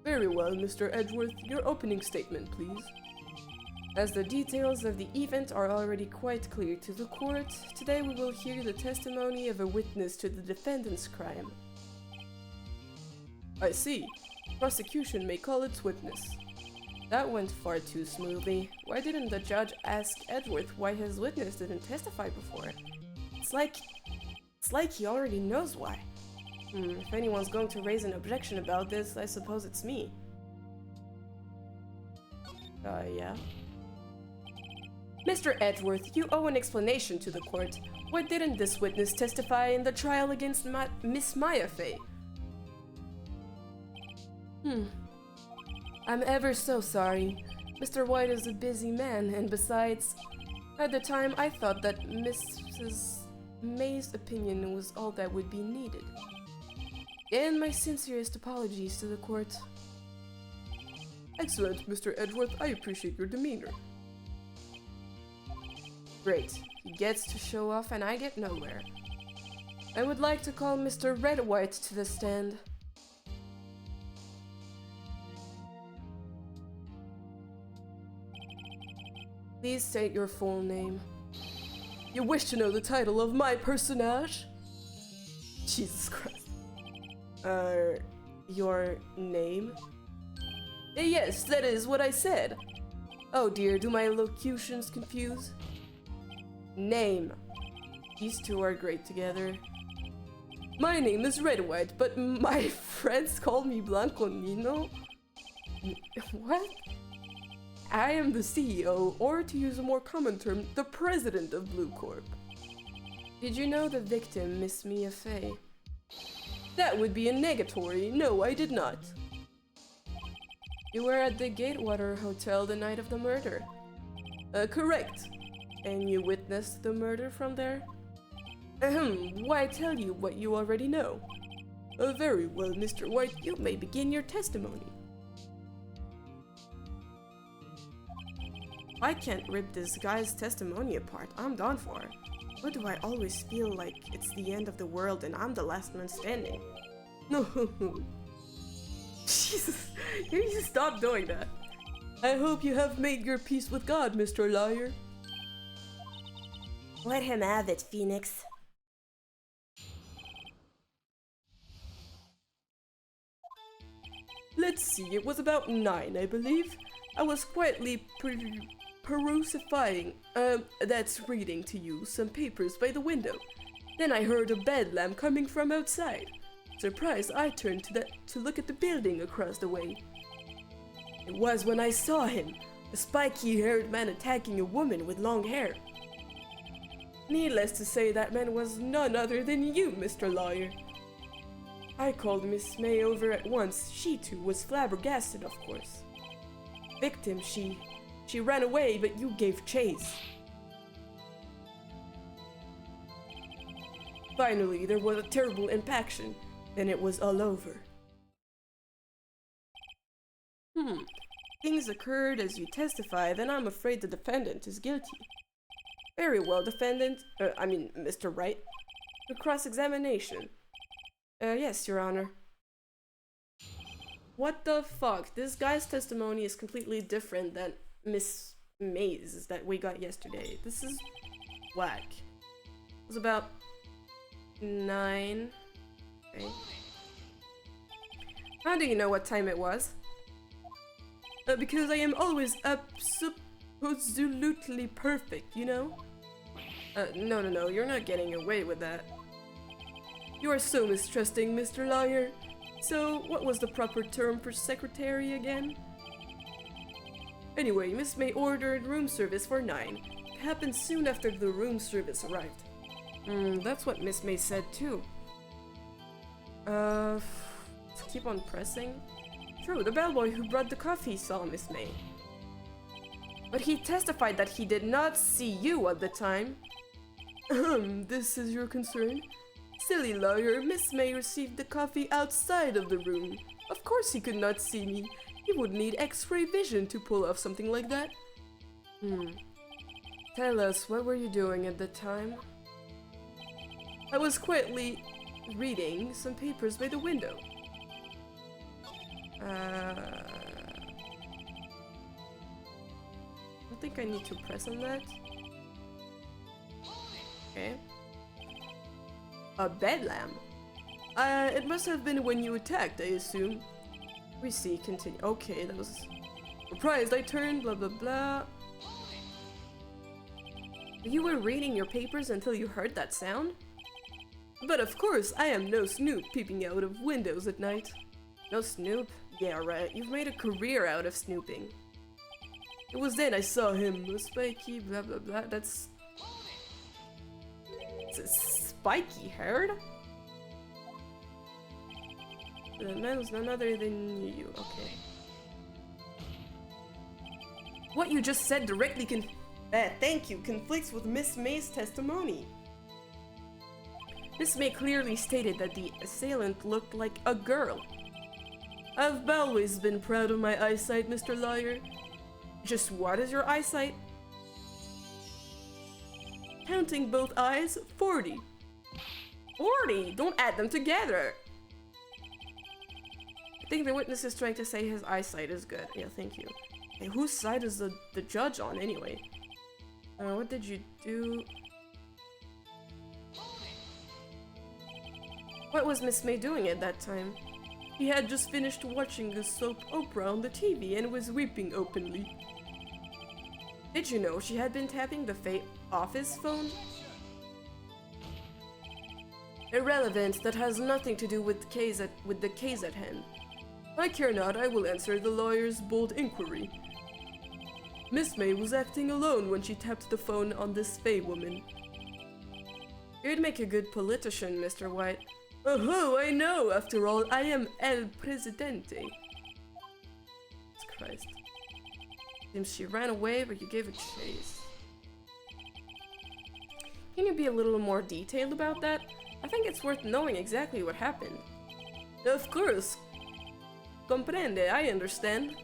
Very well, Mr. Edgeworth, your opening statement, please. As the details of the event are already quite clear to the court, today we will hear the testimony of a witness to the defendant's crime. I see. Prosecution may call its witness. That went far too smoothly. Why didn't the judge ask Edgeworth why his witness didn't testify before? It's like he already knows why. If anyone's going to raise an objection about this, I suppose it's me. Yeah. Mr. Edgeworth, you owe an explanation to the court. Why didn't this witness testify in the trial against Miss Maya Fey? I'm ever so sorry. Mr. White is a busy man, and besides, at the time I thought that Mrs. May's opinion was all that would be needed. And my sincerest apologies to the court. Excellent, Mr. Edgeworth. I appreciate your demeanor. Great. He gets to show off and I get nowhere. I would like to call Mr. Redwhite to the stand. Please state your full name. You wish to know the title of my personage? Jesus Christ. Your name? Yes, that is what I said. Oh dear, do my locutions confuse? Name. These two are great together. My name is Redwhite, but my friends call me Blanco Nino? What? I am the CEO, or to use a more common term, the president of Blue Corp. Did you know the victim, Miss Mia Fey? That would be a negatory. No, I did not. You were at the Gatewater Hotel the night of the murder. Correct. And you witnessed the murder from there? Why tell you what you already know? Very well, Mr. White, you may begin your testimony. I can't rip this guy's testimony apart. I'm done for. Why do I always feel like it's the end of the world and I'm the last man standing? No. Jesus, you need to stop doing that. I hope you have made your peace with God, Mr. Liar. Let him have it, Phoenix. Let's see, it was about 9, I believe. I was quietly that's reading to you some papers by the window. Then I heard a bedlam coming from outside. Surprised, I turned to look at the building across the way. It was when I saw him, a spiky-haired man attacking a woman with long hair. Needless to say, that man was none other than you, Mr. Lawyer. I called Miss May over at once. She too was flabbergasted, of course. Victim, she ran away, but you gave chase. Finally, there was a terrible impaction. Then it was all over. Things occurred as you testify, then I'm afraid the defendant is guilty. Very well, defendant. Mr. Wright. The cross-examination. Yes, Your Honor. What the fuck? This guy's testimony is completely different than Miss May's that we got yesterday. This is whack. It was about 9. Okay. How do you know what time it was? Because I am always absolutely perfect, you know? No, you're not getting away with that. You are so mistrusting, Mr. Lawyer. So, what was the proper term for secretary again? Anyway, Miss May ordered room service for 9. It happened soon after the room service arrived. That's what Miss May said too. Keep on pressing. True, the bellboy who brought the coffee saw Miss May. But he testified that he did not see you at the time. This is your concern? Silly lawyer, Miss May received the coffee outside of the room. Of course he could not see me. He would need X-ray vision to pull off something like that. Tell us, what were you doing at the time? I was quietly reading some papers by the window. I don't think I need to press on that. Okay. A bedlam? It must have been when you attacked, I assume. We see, continue. Okay, that was... Surprised, I turned, blah blah blah. You were reading your papers until you heard that sound? But of course, I am no snoop peeping out of windows at night. No snoop? Yeah, right. You've made a career out of snooping. It was then I saw him. Spiky, blah blah blah. That's... Spiky haired? The man was none other than you. Okay. What you just said directly thank you, conflicts with Miss May's testimony. Miss May clearly stated that the assailant looked like a girl. I've always been proud of my eyesight, Mr. Lawyer. Just what is your eyesight? Counting both eyes, 40. 40? Don't add them together! I think the witness is trying to say his eyesight is good. Yeah, thank you. Hey, whose side is the judge on, anyway? What did you do? What was Miss May doing at that time? He had just finished watching a soap opera on the TV and was weeping openly. Did you know she had been tapping the office phone? Irrelevant, that has nothing to do with the case at hand. I care not, I will answer the lawyer's bold inquiry. Miss May was acting alone when she tapped the phone on this Fey woman. You'd make a good politician, Mr. White. Oh, I know. After all, I am El Presidente. Jesus Christ. Seems she ran away, but you gave a chase. Can you be a little more detailed about that? I think it's worth knowing exactly what happened. Of course. Comprende, I understand.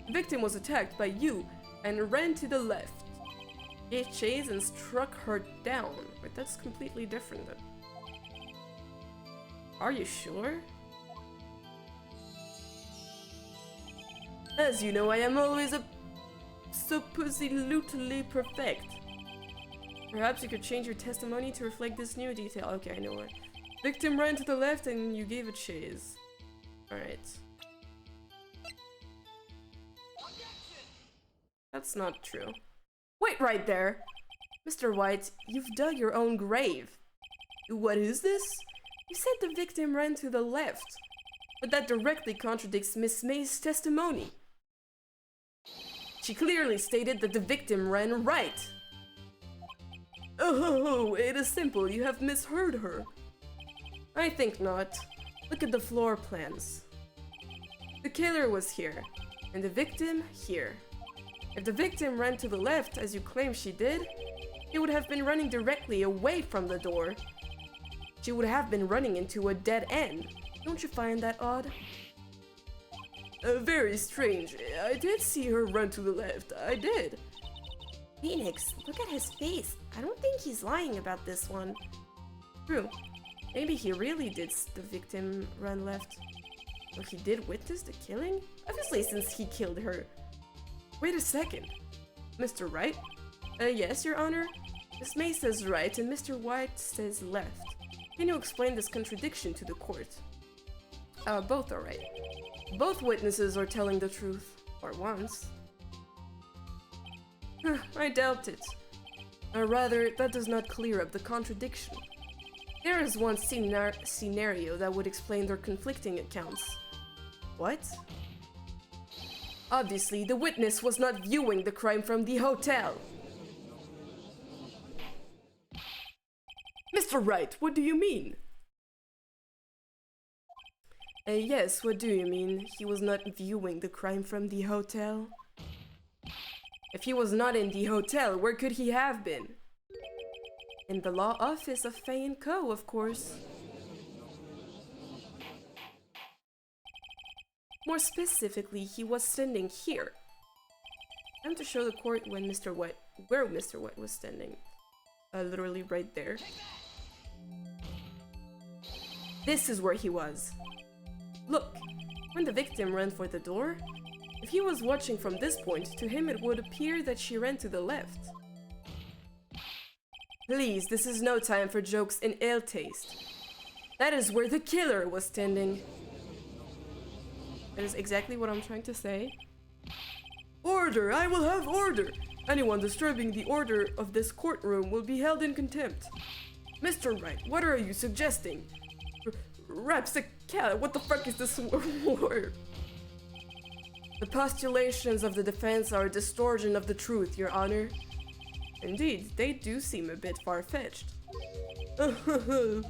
The victim was attacked by you and ran to the left. Gave chase and struck her down. But that's completely different then. Are you sure? As you know, I am always supposedly perfect. Perhaps you could change your testimony to reflect this new detail. Okay, I know where. Victim ran to the left and you gave a chase. Alright. That's not true. Wait right there! Mr. White, you've dug your own grave. What is this? You said the victim ran to the left, but that directly contradicts Miss May's testimony. She clearly stated that the victim ran right. Oh, it is simple. You have misheard her. I think not. Look at the floor plans. The killer was here, and the victim here. If the victim ran to the left, as you claim she did, she would have been running directly away from the door. She would have been running into a dead end. Don't you find that odd? Very strange. I did see her run to the left. I did. Phoenix, look at his face. I don't think he's lying about this one. True. Maybe he really did the victim run left. Or he did witness the killing? Obviously, since he killed her. Wait a second. Mr. Wright? Yes, Your Honor. Miss May says right and Mr. White says left. Can you explain this contradiction to the court? Both are right. Both witnesses are telling the truth. Or once. I doubt it. Or rather, that does not clear up the contradiction. There is one scenario that would explain their conflicting accounts. What? Obviously, the witness was not viewing the crime from the hotel. Mr. Wright, what do you mean? Yes, what do you mean? He was not viewing the crime from the hotel? If he was not in the hotel, where could he have been? In the law office of Fay & Co., of course. More specifically, he was standing here. I'm to show the court where Mr. White was standing. Literally right there. This is where he was. Look, when the victim ran for the door, if he was watching from this point, to him it would appear that she ran to the left. Please, this is no time for jokes in ill taste. That is where the killer was standing. That is exactly what I'm trying to say. Order! I will have order! Anyone disturbing the order of this courtroom will be held in contempt. Mr. Wright, what are you suggesting? Rapsicala, what the fuck is this word? The postulations of the defense are a distortion of the truth, Your Honor. Indeed, they do seem a bit far-fetched. You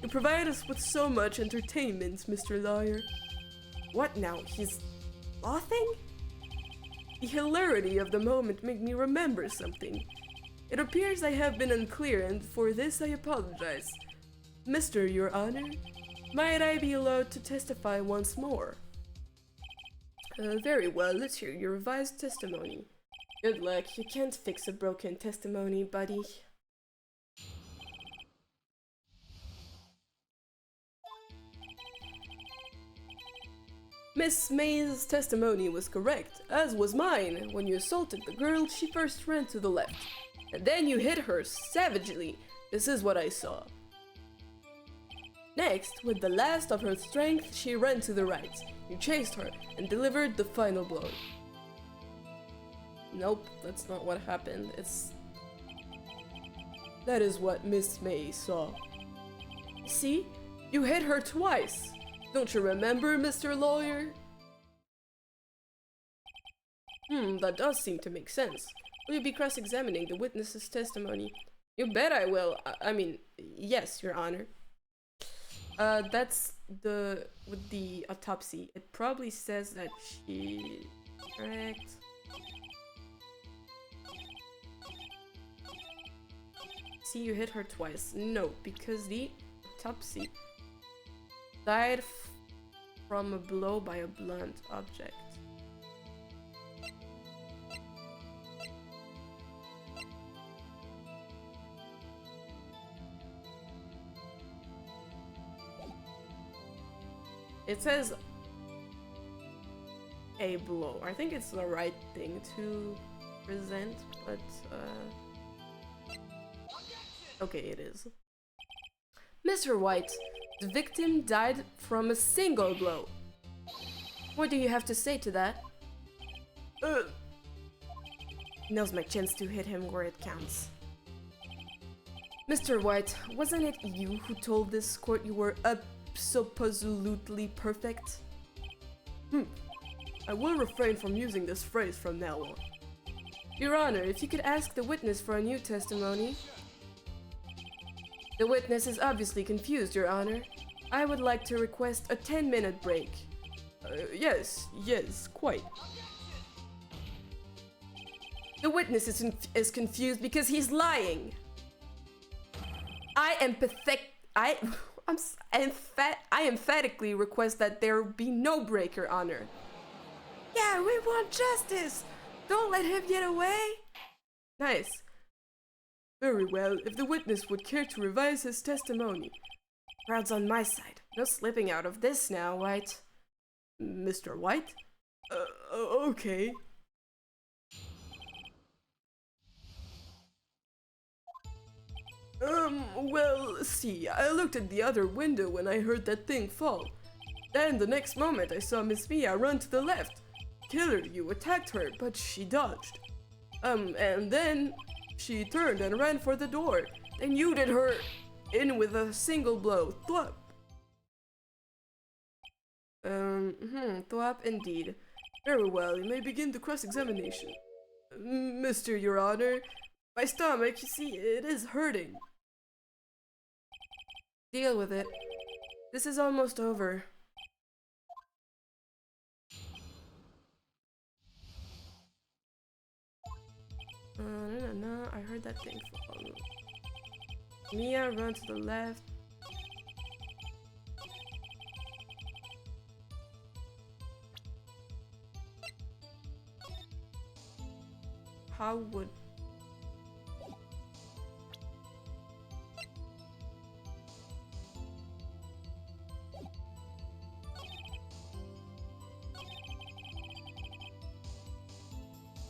provide us with so much entertainment, Mr. Lawyer. What now? He's laughing? The hilarity of the moment made me remember something. It appears I have been unclear, and for this I apologize. Mr. Your Honor, might I be allowed to testify once more? Very well, let's hear your revised testimony. Good luck, you can't fix a broken testimony, buddy. Miss May's testimony was correct, as was mine. When you assaulted the girl, she first ran to the left, and then you hit her savagely. This is what I saw. Next, with the last of her strength, she ran to the right. You chased her and delivered the final blow. Nope, that's not what happened. That is what Miss May saw. See? You hit her twice. Don't you remember, Mr. Lawyer? That does seem to make sense. Will you be cross-examining the witness's testimony? You bet I will. I mean, yes, Your Honor. That's with the autopsy. It probably says that she... Correct. See, you hit her twice. No, because the autopsy died from a blow by a blunt object. It says a blow. I think it's the right thing to present, but okay, it is. Mr. White, the victim died from a single blow. What do you have to say to that? Now's my chance to hit him where it counts. Mr. White, wasn't it you who told this court you were absolutely perfect? I will refrain from using this phrase from now on. Your Honor, if you could ask the witness for a new testimony. The witness is obviously confused, Your Honor. I would like to request a 10-minute break. Yes, quite. The witness is confused because he's lying. I emphatically request that there be no break, Your Honor. Yeah, we want justice! Don't let him get away! Nice. Very well, if the witness would care to revise his testimony. Crowd's on my side. No slipping out of this now, White. Mr. White? Okay. Well, see, I looked at the other window when I heard that thing fall. Then the next moment I saw Miss Mia run to the left. Killer, you attacked her, but she dodged. And then she turned and ran for the door. Then you did her in with a single blow. Thwap. Thwap indeed. Very well, you may begin the cross-examination. Mr. Your Honor, my stomach, you see, it is hurting. Deal with it. This is almost over. I heard that thing fall. Mia, run to the left. How would...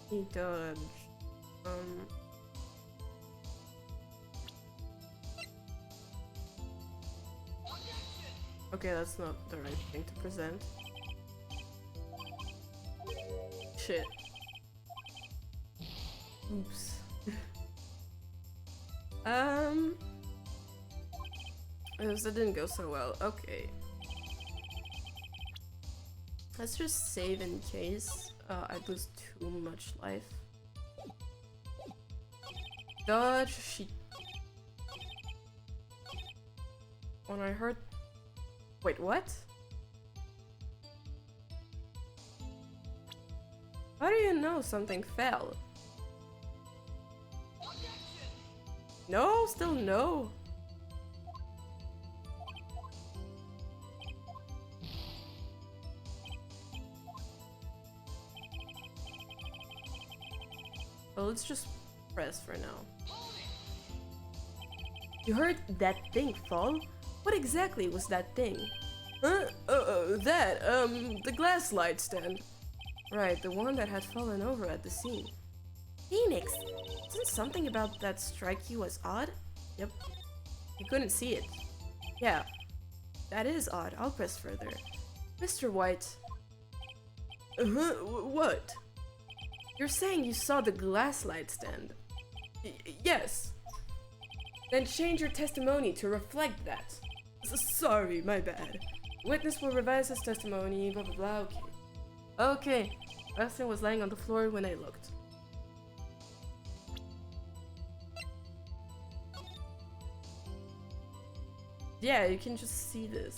he dodged. Okay, that's not the right thing to present. Shit. Oops. That didn't go so well. Okay. Let's just save in case I lose too much life. Dodge, she... When I heard... Wait, what? How do you know something fell? No, still no. Well, let's just press for now. You heard that thing fall? What exactly was that thing? Huh? The glass light stand. Right, the one that had fallen over at the scene. Phoenix! Isn't something about that strike you as odd? Yep. You couldn't see it. Yeah. That is odd. I'll press further. Mr. White. What? You're saying you saw the glass light stand? Yes. Then change your testimony to reflect that. Sorry, my bad. Witness will revise his testimony, blah blah blah, okay. Okay. Weston was laying on the floor when I looked. Yeah, you can just see this.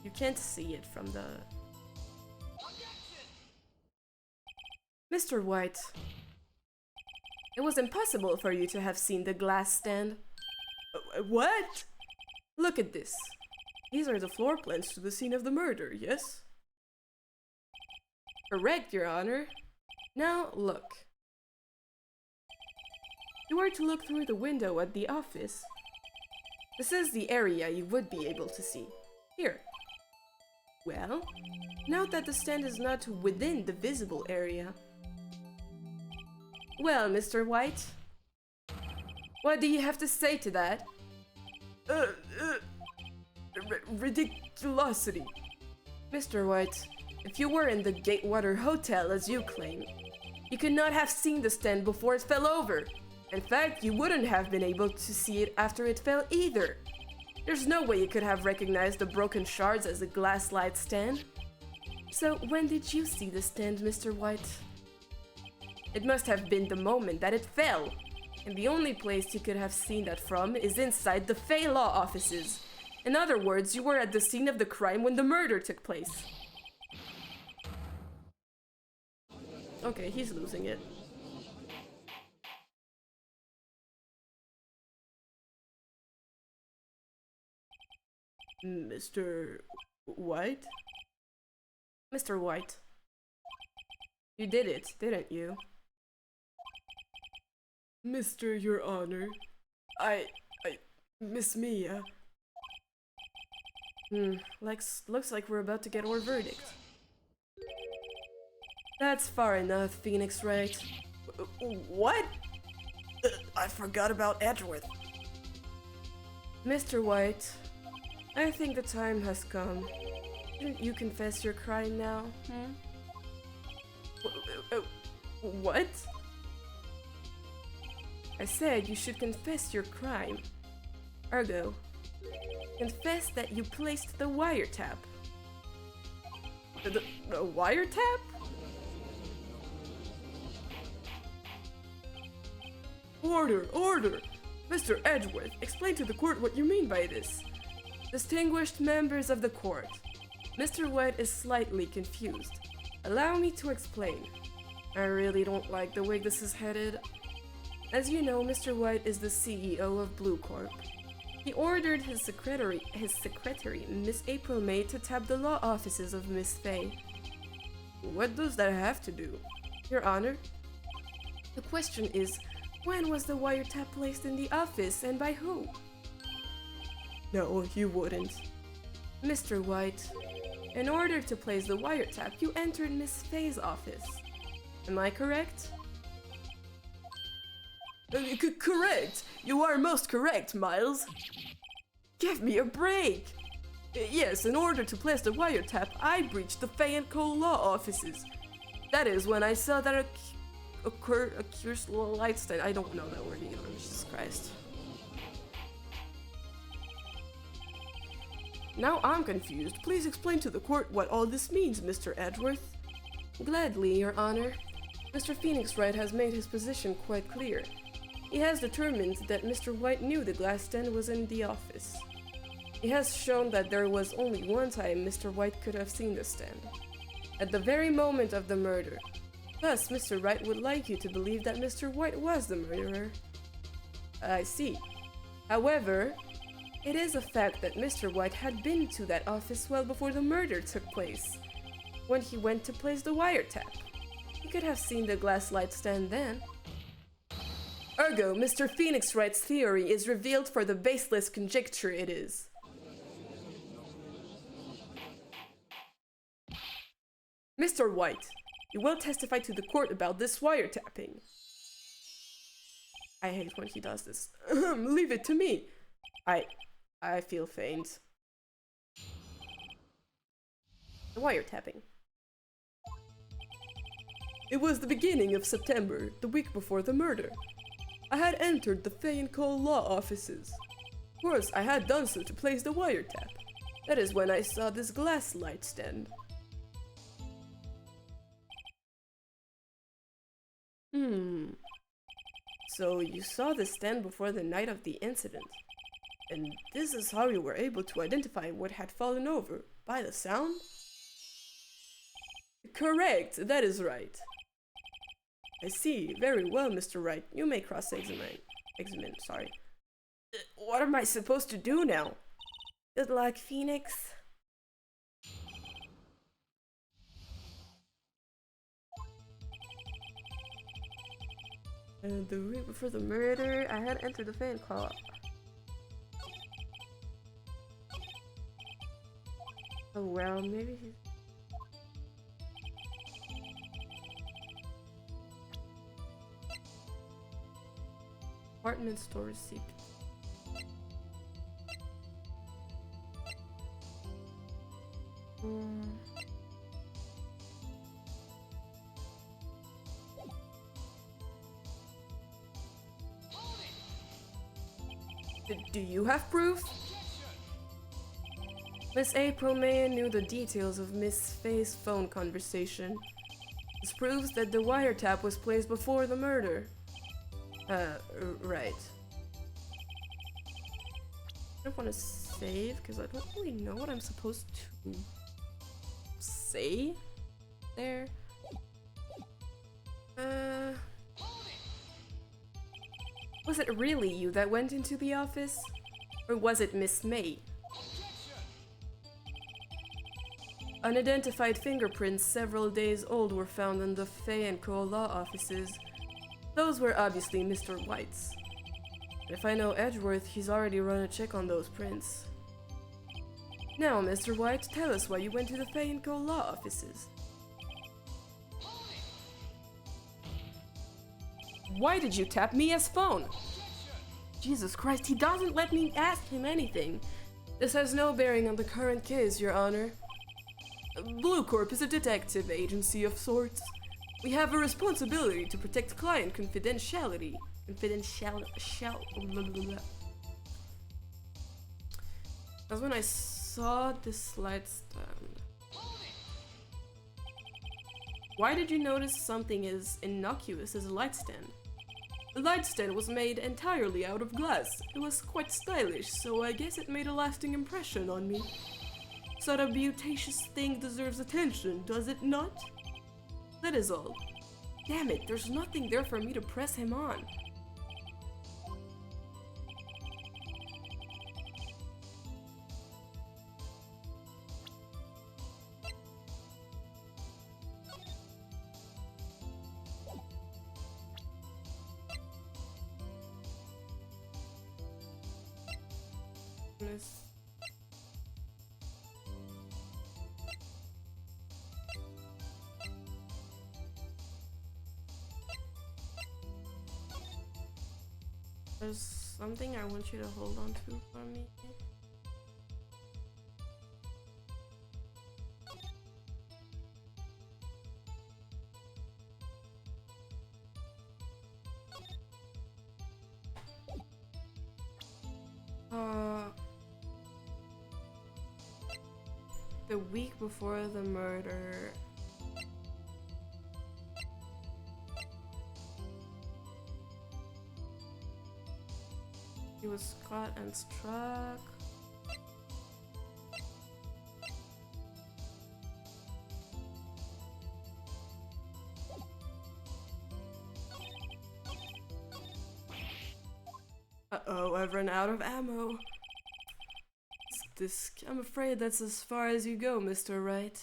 You can't see it from the... Mr. White, it was impossible for you to have seen the glass stand. What? Look at this. These are the floor plans to the scene of the murder, yes? Correct, Your Honor. Now, look. You were to look through the window at the office. This is the area you would be able to see. Here. Well, note that the stand is not within the visible area. Well, Mr. White, what do you have to say to that? Ridiculosity. Mr. White, if you were in the Gatewater Hotel as you claim, you could not have seen the stand before it fell over. In fact, you wouldn't have been able to see it after it fell either. There's no way you could have recognized the broken shards as a glass light stand. So when did you see the stand, Mr. White? It must have been the moment that it fell. And the only place you could have seen that from is inside the Fey Law offices. In other words, you were at the scene of the crime when the murder took place. Okay, he's losing it. Mr. White? Mr. White. You did it, didn't you? Mr. Your Honor, Miss Mia. Looks like we're about to get our verdict. That's far enough, Phoenix Wright. What? I forgot about Edgeworth. Mr. White, I think the time has come. Shouldn't you confess your crime now, What? I said you should confess your crime. Ergo, confess that you placed the wiretap. The wiretap? Order! Order! Mr. Edgeworth, explain to the court what you mean by this. Distinguished members of the court, Mr. White is slightly confused. Allow me to explain. I really don't like the way this is headed. As you know, Mr. White is the CEO of Blue Corp. He ordered his secretary, Miss April May, to tap the law offices of Miss Fey. What does that have to do? Your Honor, the question is, when was the wiretap placed in the office and by who? No, you wouldn't. Mr. White, in order to place the wiretap, you entered Miss Fey's office. Am I correct? Correct! You are most correct, Miles. Give me a break! Yes, in order to place the wiretap, I breached the Fey & Co. law offices. That is when I saw that accused Lightstein. I don't know that word either, Jesus Christ. Now I'm confused. Please explain to the court what all this means, Mr. Edgeworth. Gladly, Your Honor. Mr. Phoenix Wright has made his position quite clear. He has determined that Mr. White knew the glass stand was in the office. He has shown that there was only one time Mr. White could have seen the stand. At the very moment of the murder. Thus, Mr. Wright would like you to believe that Mr. White was the murderer. I see. However, it is a fact that Mr. White had been to that office well before the murder took place. When he went to place the wiretap. He could have seen the glass light stand then. Ergo, Mr. Phoenix Wright's theory is revealed for the baseless conjecture it is. Mr. White, you will testify to the court about this wiretapping. I hate when he does this. Leave it to me. I feel faint. The wiretapping. It was the beginning of September, the week before the murder. I had entered the Fey & Co. law offices. Of course, I had done so to place the wiretap. That is when I saw this glass light stand. So you saw the stand before the night of the incident? And this is how you were able to identify what had fallen over, by the sound? Correct, that is right. I see. Very well, Mr. Wright. You may cross-examine. Sorry. What am I supposed to do now? Good luck, Phoenix. The week before the murder, I had entered the fan call. Oh well, maybe he's... Apartment store receipt. Do you have proof? Miss April Mayer knew the details of Miss Faye's phone conversation. This proves that the wiretap was placed before the murder. Right. I don't want to save because I don't really know what I'm supposed to say there. Was it really you that went into the office? Or was it Miss May? Unidentified fingerprints several days old were found in the Fay & Co. law offices. Those were obviously Mr. White's. If I know Edgeworth, he's already run a check on those prints. Now, Mr. White, tell us why you went to the Fay & Co. law offices. Why did you tap Mia's phone? Jesus Christ, he doesn't let me ask him anything. This has no bearing on the current case, Your Honor. Blue Corp is a detective agency of sorts. We have a responsibility to protect client confidentiality. That's when I saw this light stand. Why did you notice something as innocuous as a light stand? The light stand was made entirely out of glass. It was quite stylish, so I guess it made a lasting impression on me. Such a beauteous thing deserves attention, does it not? That is all. Damn it, there's nothing there for me to press him on. There's something I want you to hold on to for me. The week before the murder, he was caught and struck. Uh-oh, I've run out of ammo. I'm afraid that's as far as you go, Mr. Wright.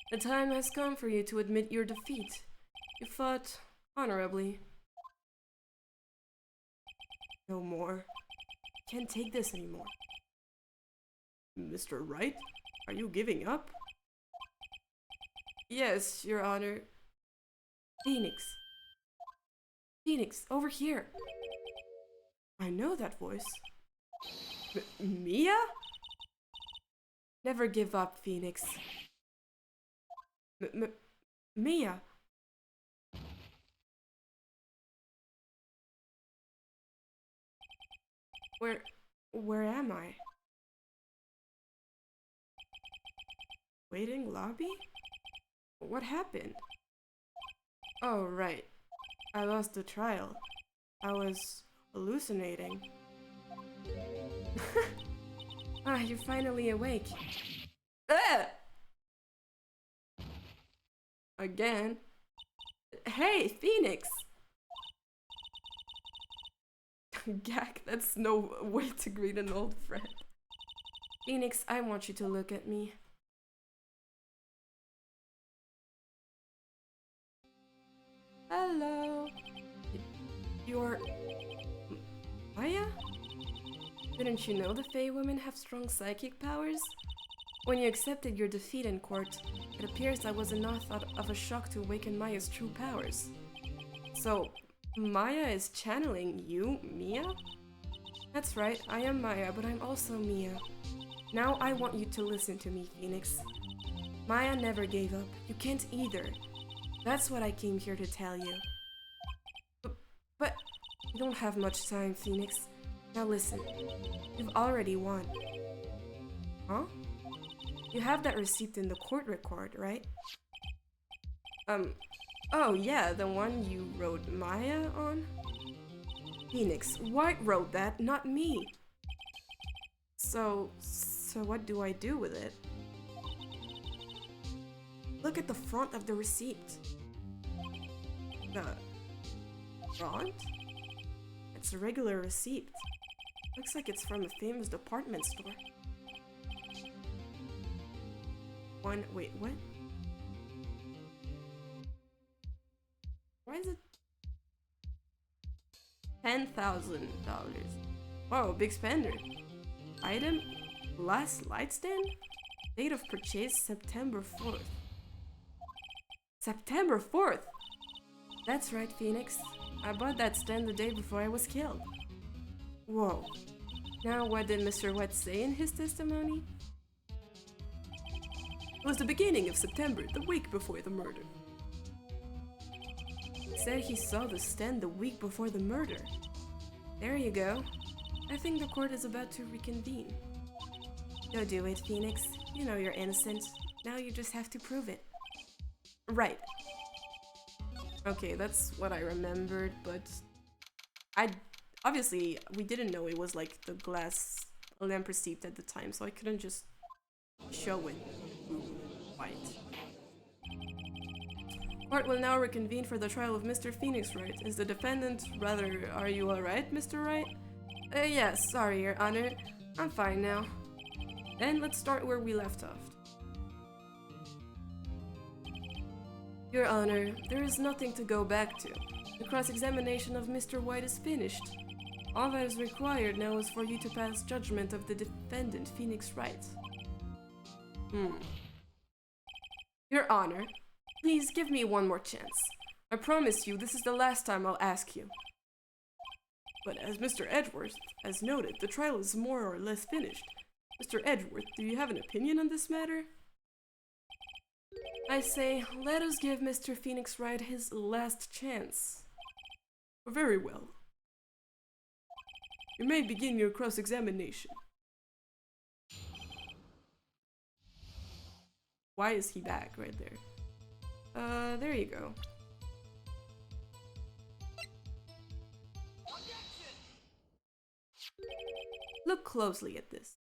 The time has come for you to admit your defeat. You fought honorably. No more. Can't take this anymore. Mr. Wright? Are you giving up? Yes, Your Honor. Phoenix. Phoenix, over here. I know that voice. Mia? Never give up, Phoenix. Mia. Where am I? Waiting lobby? What happened? Oh, right. I lost the trial. I was hallucinating. Ah, you're finally awake. Ah! Again? Hey, Phoenix! Gak, that's no way to greet an old friend. Phoenix, I want you to look at me. Hello. You're... Maya? Didn't you know the Fae women have strong psychic powers? When you accepted your defeat in court, it appears that was enough of a shock to awaken Maya's true powers. So, Maya is channeling you, Mia? That's right, I am Maya, but I'm also Mia. Now I want you to listen to me, Phoenix. Maya never gave up. You can't either. That's what I came here to tell you. But you don't have much time, Phoenix. Now listen, you've already won. Huh? You have that receipt in the court record, right? Oh yeah, the one you wrote Maya on? Phoenix, White wrote that, not me. So what do I do with it? Look at the front of the receipt. The front? It's a regular receipt. Looks like it's from a famous department store. Wait, what? Why is it $10,000? Whoa, big spender. Item, glass light stand? Date of purchase, September 4th. September 4th? That's right, Phoenix. I bought that stand the day before I was killed. Whoa. Now what did Mr. White say in his testimony? It was the beginning of September, the week before the murder. He said he saw the stand the week before the murder. There you go. I think the court is about to reconvene. Go do it, Phoenix. You know you're innocent. Now you just have to prove it. Right. Okay, that's what I remembered, but obviously we didn't know it was like the glass lamp receipt at the time, so I couldn't just show it white. Court will now reconvene for the trial of Mr. Phoenix Wright. Is the defendant rather... Are you alright, Mr. Wright? Yes, sorry, Your Honor. I'm fine now. Then let's start where we left off. Your Honor, there is nothing to go back to. The cross-examination of Mr. White is finished. All that is required now is for you to pass judgment of the defendant, Phoenix Wright. Your Honor, please give me one more chance. I promise you this is the last time I'll ask you. But as Mr. Edgeworth has noted, the trial is more or less finished. Mr. Edgeworth, do you have an opinion on this matter? I say, let us give Mr. Phoenix Wright his last chance. Very well. You may begin your cross-examination. Why is he back right there? There you go. Look closely at this.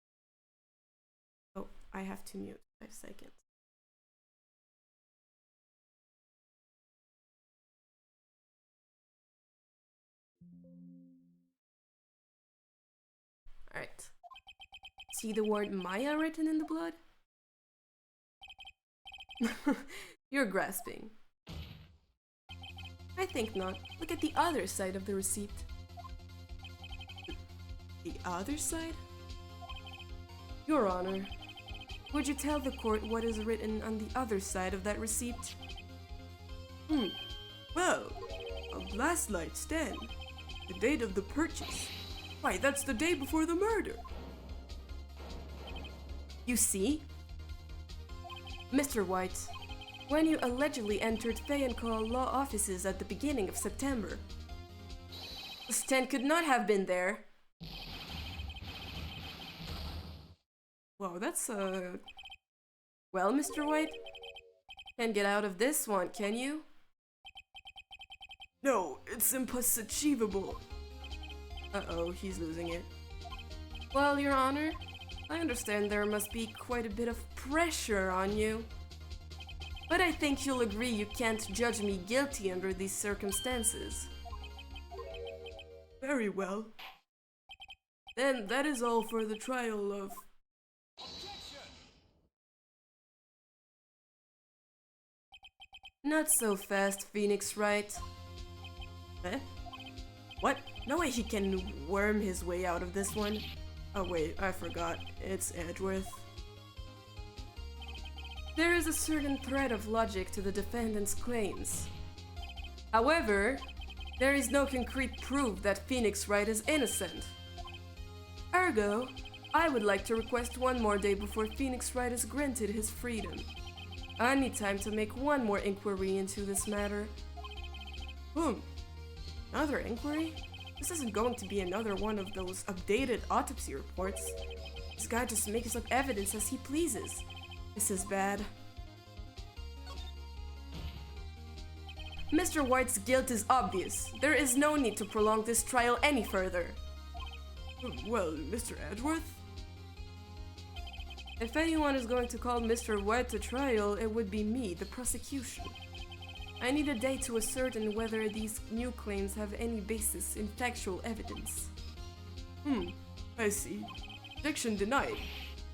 Oh, I have to mute. 5 seconds. Alright. See the word Maya written in the blood? You're grasping. I think not. Look at the other side of the receipt. The other side? Your Honor, would you tell the court what is written on the other side of that receipt? Well, a glass light stand. The date of the purchase. Why, that's the day before the murder. You see? Mr. White, when you allegedly entered Fay & Co. law offices at the beginning of September, the stand could not have been there. Whoa, that's Well, Mr. White, can't get out of this one, can you? No, it's impossible. Uh-oh, he's losing it. Well, Your Honor, I understand there must be quite a bit of pressure on you. But I think you'll agree you can't judge me guilty under these circumstances. Very well. Then that is all for the trial of... Not so fast, Phoenix Wright. Eh? What? No way he can worm his way out of this one. Oh wait, I forgot. It's Edgeworth. There is a certain thread of logic to the defendant's claims. However, there is no concrete proof that Phoenix Wright is innocent. Ergo, I would like to request one more day before Phoenix Wright is granted his freedom. I need time to make one more inquiry into this matter. Another inquiry? This isn't going to be another one of those updated autopsy reports. This guy just makes up evidence as he pleases. This is bad. Mr. White's guilt is obvious. There is no need to prolong this trial any further. Well, Mr. Edgeworth? If anyone is going to call Mr. White to trial, it would be me, the prosecution. I need a day to ascertain whether these new claims have any basis in factual evidence. I see. Objection denied.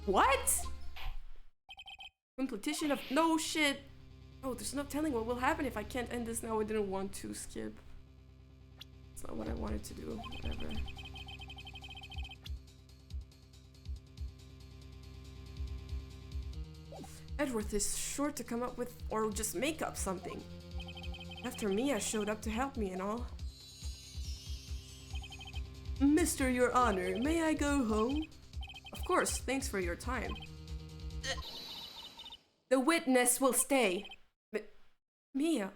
What? Completion of... No shit! Oh, there's no telling what will happen if I can't end this now. I didn't want to skip. It's not what I wanted to do. Whatever. Edgeworth is sure to come up with or just make up something. After Mia showed up to help me and all. Mr. Your Honor, may I go home? Of course, thanks for your time. The witness will stay. Mia.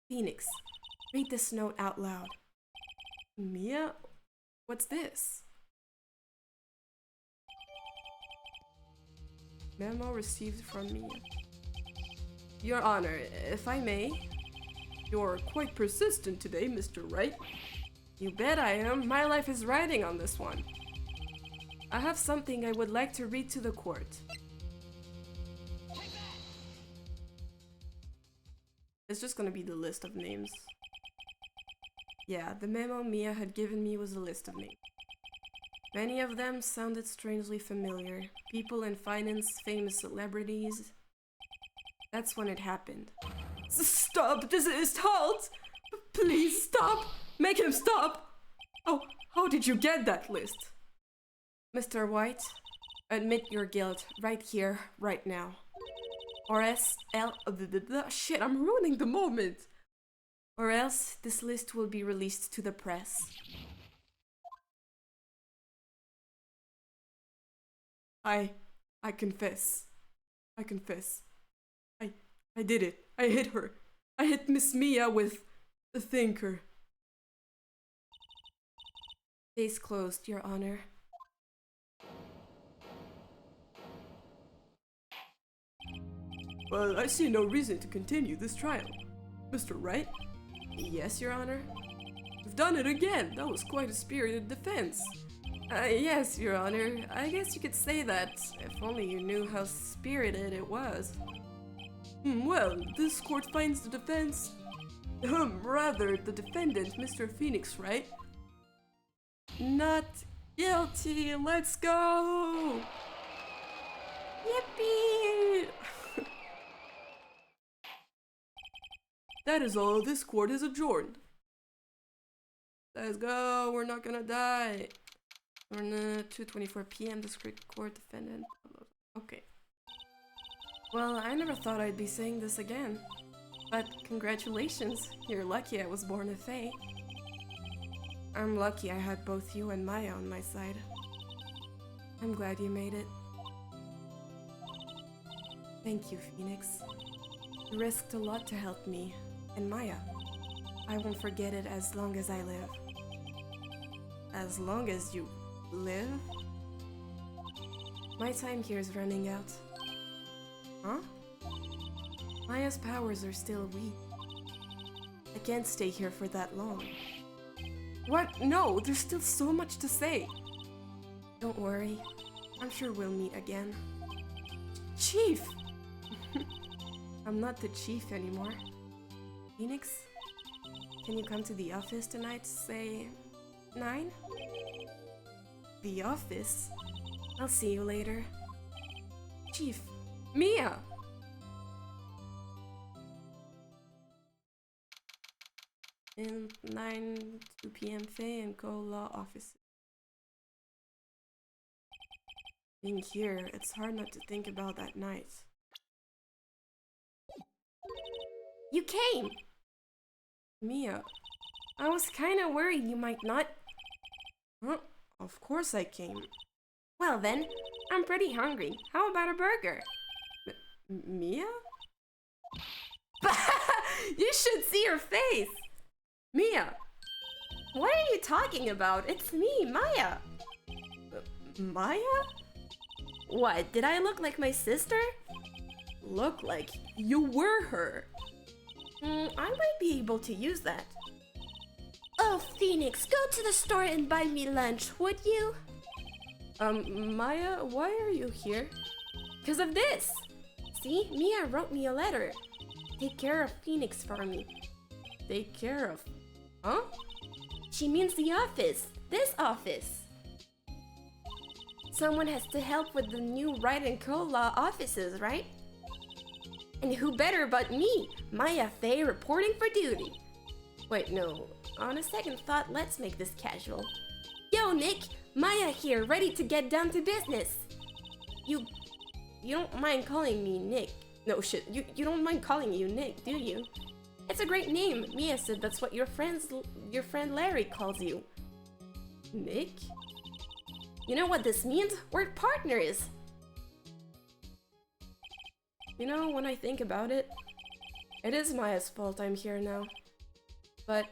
Phoenix, read this note out loud. Mia? What's this? Memo received from Mia. Your Honor, if I may. You're quite persistent today, Mr. Wright. You bet I am. My life is riding on this one. I have something I would like to read to the court. It's just gonna be the list of names. Yeah, the memo Mia had given me was a list of names. Many of them sounded strangely familiar. People in finance, famous celebrities. That's when it happened. Stop! This is halt! Please stop! Make him stop! Oh, how did you get that list? Mr. White, admit your guilt right here, right now. Or else, shit, I'm ruining the moment. Or else, this list will be released to the press. I confess. I confess. I did it. I hit her. I hit Miss Mia with the thinker. Case closed, Your Honor. Well, I see no reason to continue this trial. Mr. Wright? Yes, Your Honor. You've done it again. That was quite a spirited defense. Yes, Your Honor. I guess you could say that, if only you knew how spirited it was. Well, this court finds the defense... rather, the defendant, Mr. Phoenix Wright, not guilty. Let's go! Yippee! That is all. This court is adjourned. Let's go. We're not gonna die. We're at 2:24 p.m. District Court defendant. Okay. Well, I never thought I'd be saying this again. But congratulations. You're lucky I was born a Fae. I'm lucky I had both you and Maya on my side. I'm glad you made it. Thank you, Phoenix. You risked a lot to help me. And Maya. I won't forget it as long as I live. As long as you live? My time here is running out. Huh? Maya's powers are still weak. I can't stay here for that long. What? No, there's still so much to say. Don't worry. I'm sure we'll meet again. Chief! I'm not the chief anymore. Phoenix, can you come to the office tonight, say 9? The office? I'll see you later. Chief, Mia! In 2 p.m. Faye and Co. Law office. Being here, it's hard not to think about that night. You came! Mia, I was kinda worried you might not. Huh? Of course I came. Well then, I'm pretty hungry. How about a burger? Mia? You should see her face! Mia! What are you talking about? It's me, Maya! Maya? What, did I look like my sister? Look like you were her. I might be able to use that. Oh, Phoenix, go to the store and buy me lunch, would you? Maya, why are you here? Because of this! See, Mia wrote me a letter. Take care of Phoenix for me. Take care of... Huh? She means the office. This office. Someone has to help with the new Wright and Co. Law offices, right? And who better but me, Maya Faye, reporting for duty. Wait, no. On a second thought, let's make this casual. Yo, Nick! Maya here, ready to get down to business. You don't mind calling me Nick. No shit, you don't mind calling you Nick, do you? It's a great name. Mia said that's what your friend Larry calls you. Nick? You know what this means? We're partners! You know, when I think about it, it is Maya's fault I'm here now. But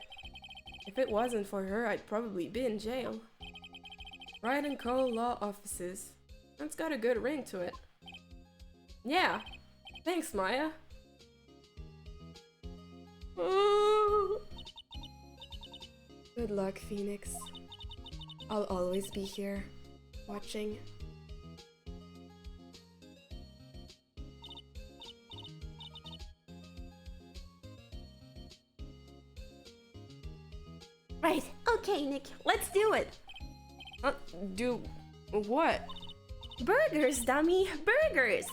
if it wasn't for her, I'd probably be in jail. Wright and Co. Law offices. That's got a good ring to it. Yeah. Thanks, Maya. Oh. Good luck, Phoenix. I'll always be here, watching. Right, okay, Nick, let's do it. Do what? Burgers, dummy, burgers.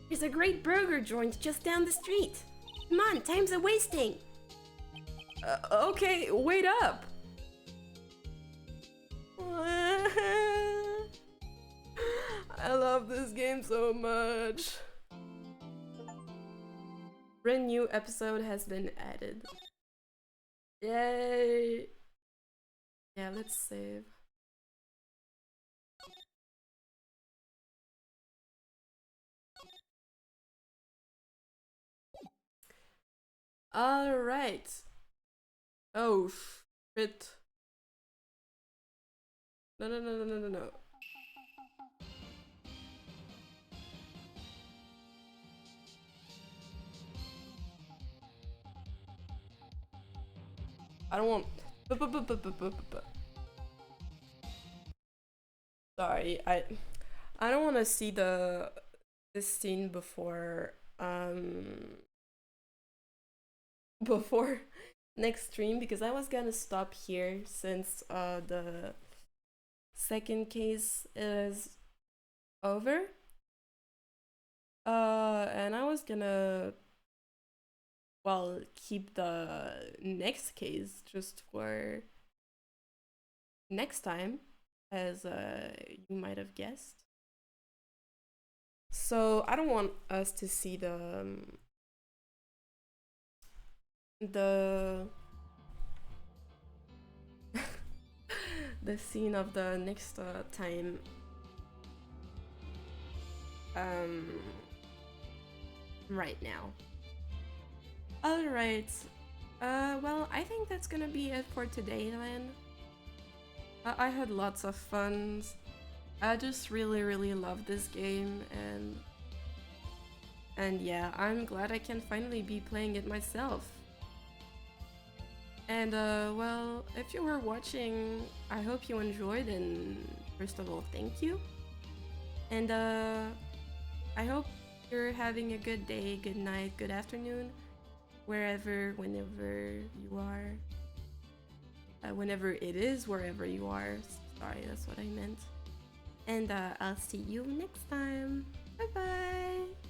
There's a great burger joint just down the street. Come on, time's a wasting. Okay, wait up. I love this game so much. Brand new episode has been added. Yay! Yeah, let's save. Alright. Oh, shit. No. I don't want... Sorry, I don't want to see this scene before next stream, because I was gonna stop here since the second case is over, and I was gonna, well, keep the next case just for next time, as you might have guessed. So I don't want us to see the the scene of the next time right now. Alright, well, I think that's gonna be it for today then. I had lots of fun. I just really love this game, and yeah, I'm glad I can finally be playing it myself. And well, if you were watching, I hope you enjoyed, and first of all, thank you. And I hope you're having a good day, good night, good afternoon, wherever, whenever you are. Whenever it is, wherever you are. Sorry, that's what I meant. And I'll see you next time. Bye bye.